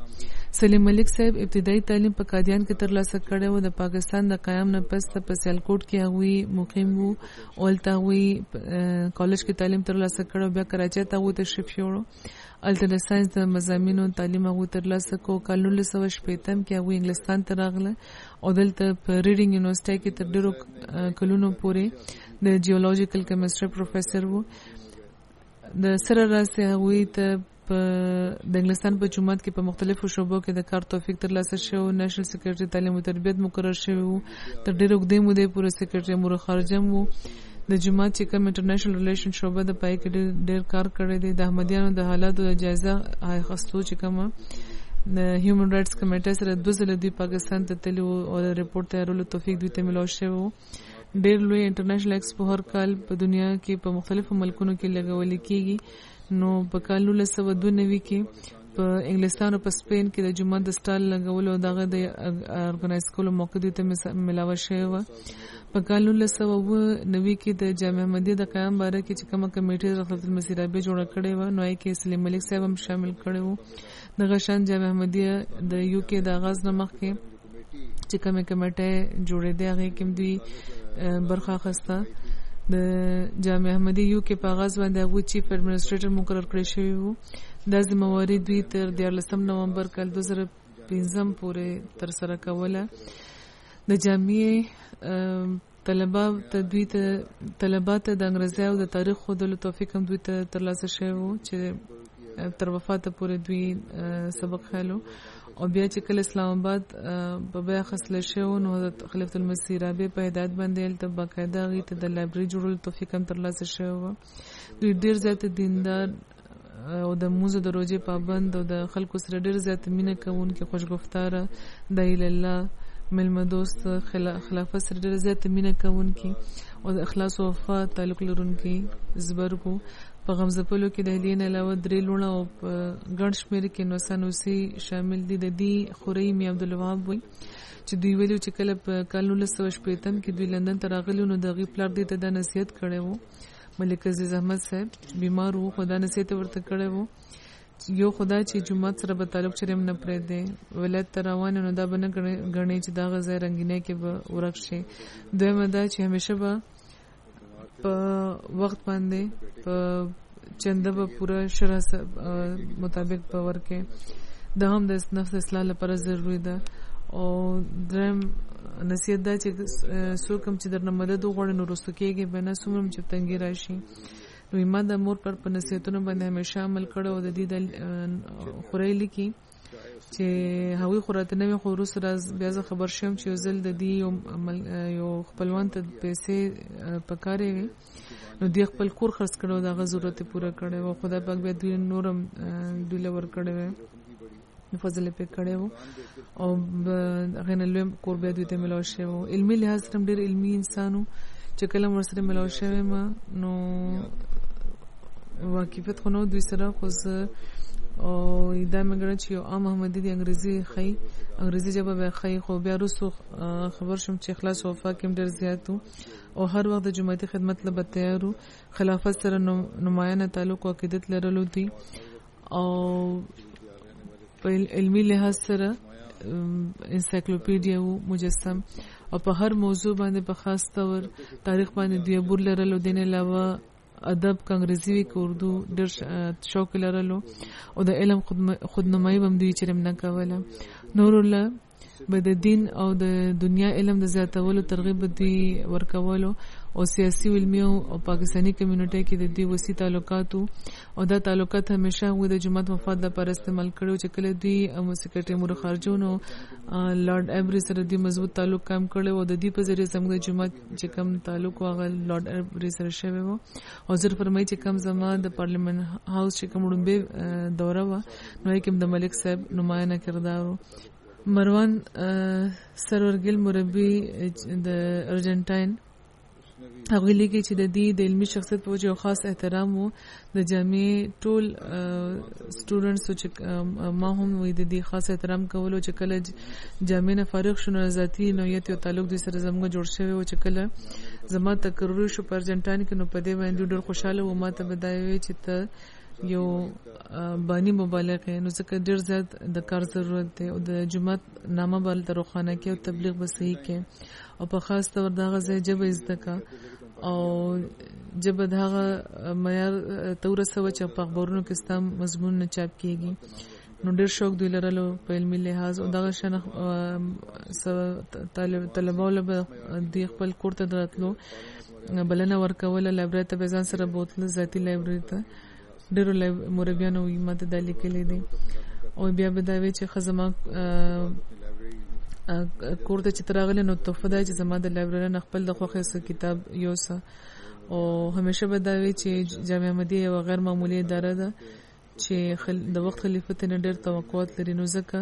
سلیم ملک صاحب ابتدایي تعلیم په قادیان کې ترلاسه کړی و. د پاکستان د قیام نه پس په سیالکوټ کې هغوی مقیم وو او هلته هغوی کالج کې تعلیم ترلاسه کړی بیا کراچۍ ته هغوی تشریف یوړو. هلته د ساینس د مضامینو تعلیم هغوی ترلاسه کړو. کال 1960 کې هغوی انګلستان ته راغله او دلته په ریډینګ یونیورسټۍ کې تر ډېرو کلونو پورې د جیولوجیکل کیمستري پروفیسر وو. د سره راسه هغوی ته د انګلستان په جومات کې په مختلفو شعبو کې د کار توفیق ترلاسه شو. نېشنل سیکریټري تعلیم او تربیت مقرر شوی وو. تر ډېر اوږدې مودې پورې سیکریټري امور خارجه وو. د جومات چې کوم انټرنیشنل ریلیشن شعبه د پای کې ډېر کار کړی دی. د احمدیانو د حالاتو د جایزه اخیستو چې کومه د هیومن رائټس کمیټې سره 2 ځله دوی پاکستان ته تللي وو او رپورټ تیارولو توفیق دوی ته ملاو شوی وو. ډېر لوی انټرنیشنل ایکسپو هر کال په دنیا کې په مختلفو ملکونو کې لګول کېږي. نو په کال 1992 کې په انګلستان او په سپین کې د جومات د سټال لګولو دغه د ارګنایز کولو موقع دوی ته ملاوه شوی وه. په کال 1990 کې د جامع احمدیه د قیام باره کې چې کومه کمیټې خلیفۃ المسیح رابعه جوړه کړې وه نو هغې کې سلیم ملک صاحب هم شامل کړی وو. دغه شان جامع احمدیه د یو کې د آغاز نه مخکې چې کومې کمیټې جوړېدې هغې کې دوی برخه اخیسته. د جامع احمدیه یو کې په آغاز باندې هغوی چیف ایڈمنسټریټر مقرر کړی شوي وو. دا ذمهواري دوی تر 14 نومبر کال 2015 پورې ترسره کوله. د جامعې طلبات د انګریزي او د تاریخ ښودلو توفیق هم دوی ته ترلاسه شوی وو چې تر وفاته پورې دوی سبق خیلو. او بیا چې کله اسلام آباد په بیا خسله شو نو حضرت خلیفۃ المسیح رابعه په هدایت باندې هلته باقاعده هغې ته د لایبرري جوړولو توفیق هم ترلاسه شوی وو. دوی ډېر زیات دیندار او د موزه د روزې پابند او د خلکو سره ډېر زیات مینه کوونکي خوشګفتاره د اله الله ملما دوست خلافت سره ډېر زیات مینه کوونکی او د اخلاص او وفا تعلق لرونکی زبرګو په غم ځپلو کې د اهلیې نه علاوه 3 لوڼه او په ګڼ شمېر کې نوسانوسي شامل دي. د دې خورۍ مې عبدالوهاب وایي چې دوی ویلو چې کله په کال 1960 کې دوی لندن ته راغلي نو د هغې پلار دې ته دا نصیحت کړی و. ملک عزیز احمد صاحب بیمار و خو دا نصیحت ورته کړی و یو خدا چې جمعات سره به تعلق چرېم نه پرېږدي ولایت ته روان نو دا به نه ګڼې چې دغه ځای رنګینۍ کې به ورک شي. دویمه دا چې همیشه به په وخت باندې په چنده به پوره شرح مطابق به ورکې. دا هم د نفس اصلاح لپاره ضروري ده. او دریم نصیحت دا چې څوک هم چې درنه مدد وغواړي نو رسو کېږي به نه څومره چې تنګي راشي. نو ما د مور پر په نصیحتونو باندې همیشه عمل کړی او د دې د خورۍ لیکي چې هغوی خو راته نه وي خو وروسته بیا زه خبر شوم چې یو ځل د دې یو خپلوان ته پیسې پکارې وې نو دوی خپل کور خرڅ کړی او د هغه ضرورت یې پوره کړی و. خدای پاک بیا دوی نور هم دوی له ورکړی وی فضل یې پې کړی و او هغې نه لوی کور بیا دوی ته میلاو شوی و. علمي لحاظ سره هم ډېر علمي انسان و چې کله م ورسره میلاو شوی یم نو واقفیت خو نه و دوی سره خو زه او دا مې ګڼه چې یو عام احمدي د انګریزي ژبه به ښایي خو بیا وروستو خبر شوم چې اخلاص او وفا کې هم ډېر زیات و او هر وخت د جماعتي خدمت له به تیار و. خلافت سره نمایانه تعلق او عقیدت لرلو دي او په علمي لحاظ سره انسایکلوپیډیا و مجسم او په هر موضوع باندې په خاص طور تاریخ باندې دوی عبور لرلو. دین علاوه ادب که انګریزي وي که اردو ډېر شوق لرلو او د علم خودنمایي به هم دوی چرېم نه کوله. نورو له به د دین او د دنیا علم د زیاتولو ترغیب به دوی ورکولو او سیاسي علمي او پاکستاني کمیونټۍ کې د دوی وسیع تعلقات او دا تعلقات همیشه هغوی د جماعت مفاد لپاره استعمال کړي چې کله دوی سیکرټري امور خارجه نو لارډ ایبري سره دوی مضبوط تعلق قایم کړی او د دې په ذریعه زموږ د جماعت چې کوم تعلق و هغه لارډ ایبري سره شوی و. حضور فرمایي چې کوم زما د پارلیمنت هاوس چې کوم وړومبۍ دوره وه نو هغې کې د ملک صاحب نماینه کردار و. مروان سرورګل مربي د ارجنټاین هغوی لیکي چې د دې د علمي شخصیت په وجه یو خاص احترام و د جامعې ټول سټوډنټس چې ما هم وی د دې خاص احترام کولو چې کله جامعې نه فارغ شو نو ذاتي نوعیت او تعلق دوی سره زموږ جوړ شوی و چې کله زما تقرر شو په ارجنټاین کې نو په دې باندې ډېر خوشاله و. ما ته به دا وی چې ته یو بانی مبالغ نو ځکه ډېر زیات د کار ضرورت دی او د جماعت نامه به هلته روښانه کړي او تبلیغ به صحیح کړي او په خاص طور د هغه ځای ژبه زده کړه او ژبه د هغه معیار ته ورسوه چې په اخبارونو کې ستا مضمون نه چاپ کېږي. نو ډېر شوق دوی لرلو په علمي لحاظ او دغه شان طلباو به دوی خپل کور ته راتلو بلنه ورکوله لایبرري ته به ځان سره بوتله ذاتي لایبرري ته ډېرو مربیانو ما ته دا لیکلی دی او بیا به دا وی چې ښه زما کور ته چې ته راغلی نو تحفه دا چې زما د لایبرري نه خپل د خوښې څه کتاب یوسه او همیشه به دا وی چې جامعه احمدیه یوه غیر معمولي اداره ده چې د وخت خلیفت نه ډېر توقعات لري نو ځکه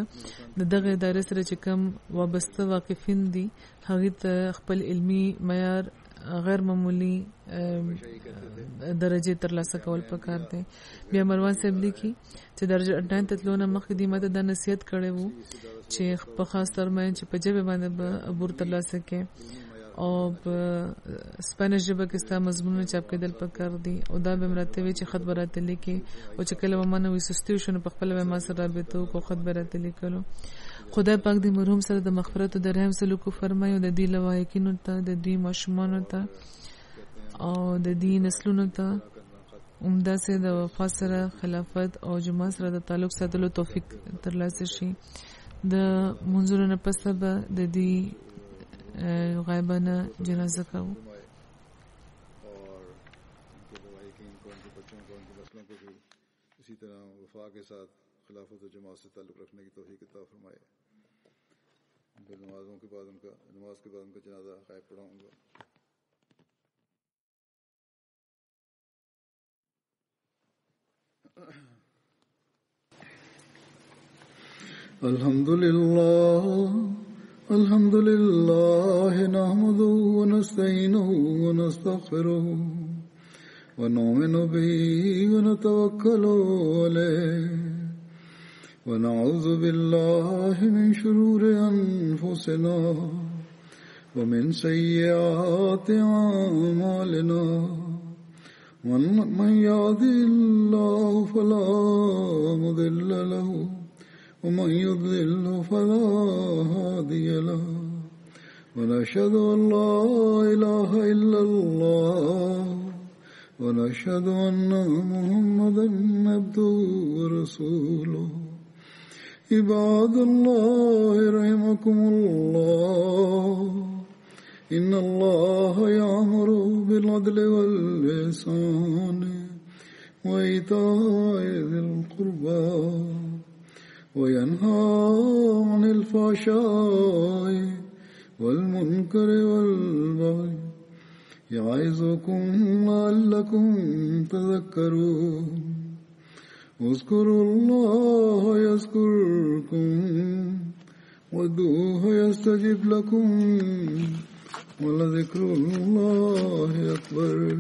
د دغه ادارې سره چې کوم وابسته واقفین دي هغوی ته خپل علمي معیار غیر معمولی درجه ترلاسه کول پکار دی. بیا مروان صاحب لیکي چې د ارجنټاین ته تلو نه مخکې دوی ماته دا نصیحت کړی و چې په خاص طور باندې چې په ژبې باندې به عبور ترلاسه کړي او په سپینش ژبه کې ستا مضمونونه چاپ کېدل پکار دي او دا به م راته وی چې خط به راته لیکي او چې کله به ما نه وي سستي وشو نو په خپله به ما سره رابطه وکړو خط به راته لیکلو. خدای پاک د مرحوم سره د مغفرت او د رحم سلوک وفرمایي او د دوی لوایقینو ته د دوی ماشومانو ته او د دوی نسلونو ته همداسې د وفا سره خلافت او جماعت سره د تعلق ساتلو توفیق ترلاسه شي. د منظورو نه پسته به د دوی غایبانه جنازه کوو. اسی طرح وفا کے ساتھ خلافت و جماعت سے تعلق رکھنے کی توفیق عطا فرمائے. نماز کے بعد ان کا جنازہ غائب پڑھاؤں گا. الحمد للہ الحمد لله نحمده ونستعينه ونستغفره ونؤمن به ونتوكل عليه ونعوذ بالله من شرور أنفسنا ومن سيئات أعمالنا من يهده الله فلا مضل له ومن يضلل فلا هادي له ونشهد أن لا إله إلا الله ونشهد أن محمدا عبده ورسوله عباد الله رحمكم الله إن الله يأمر بالعدل والإحسان وإيتاء ذي القربى وينهى عن الفحشاء والمنكر والبغي يعظكم لعلكم تذكرون اذكروا الله يذكركم وادعوه يستجب لكم ولذكر الله أكبر.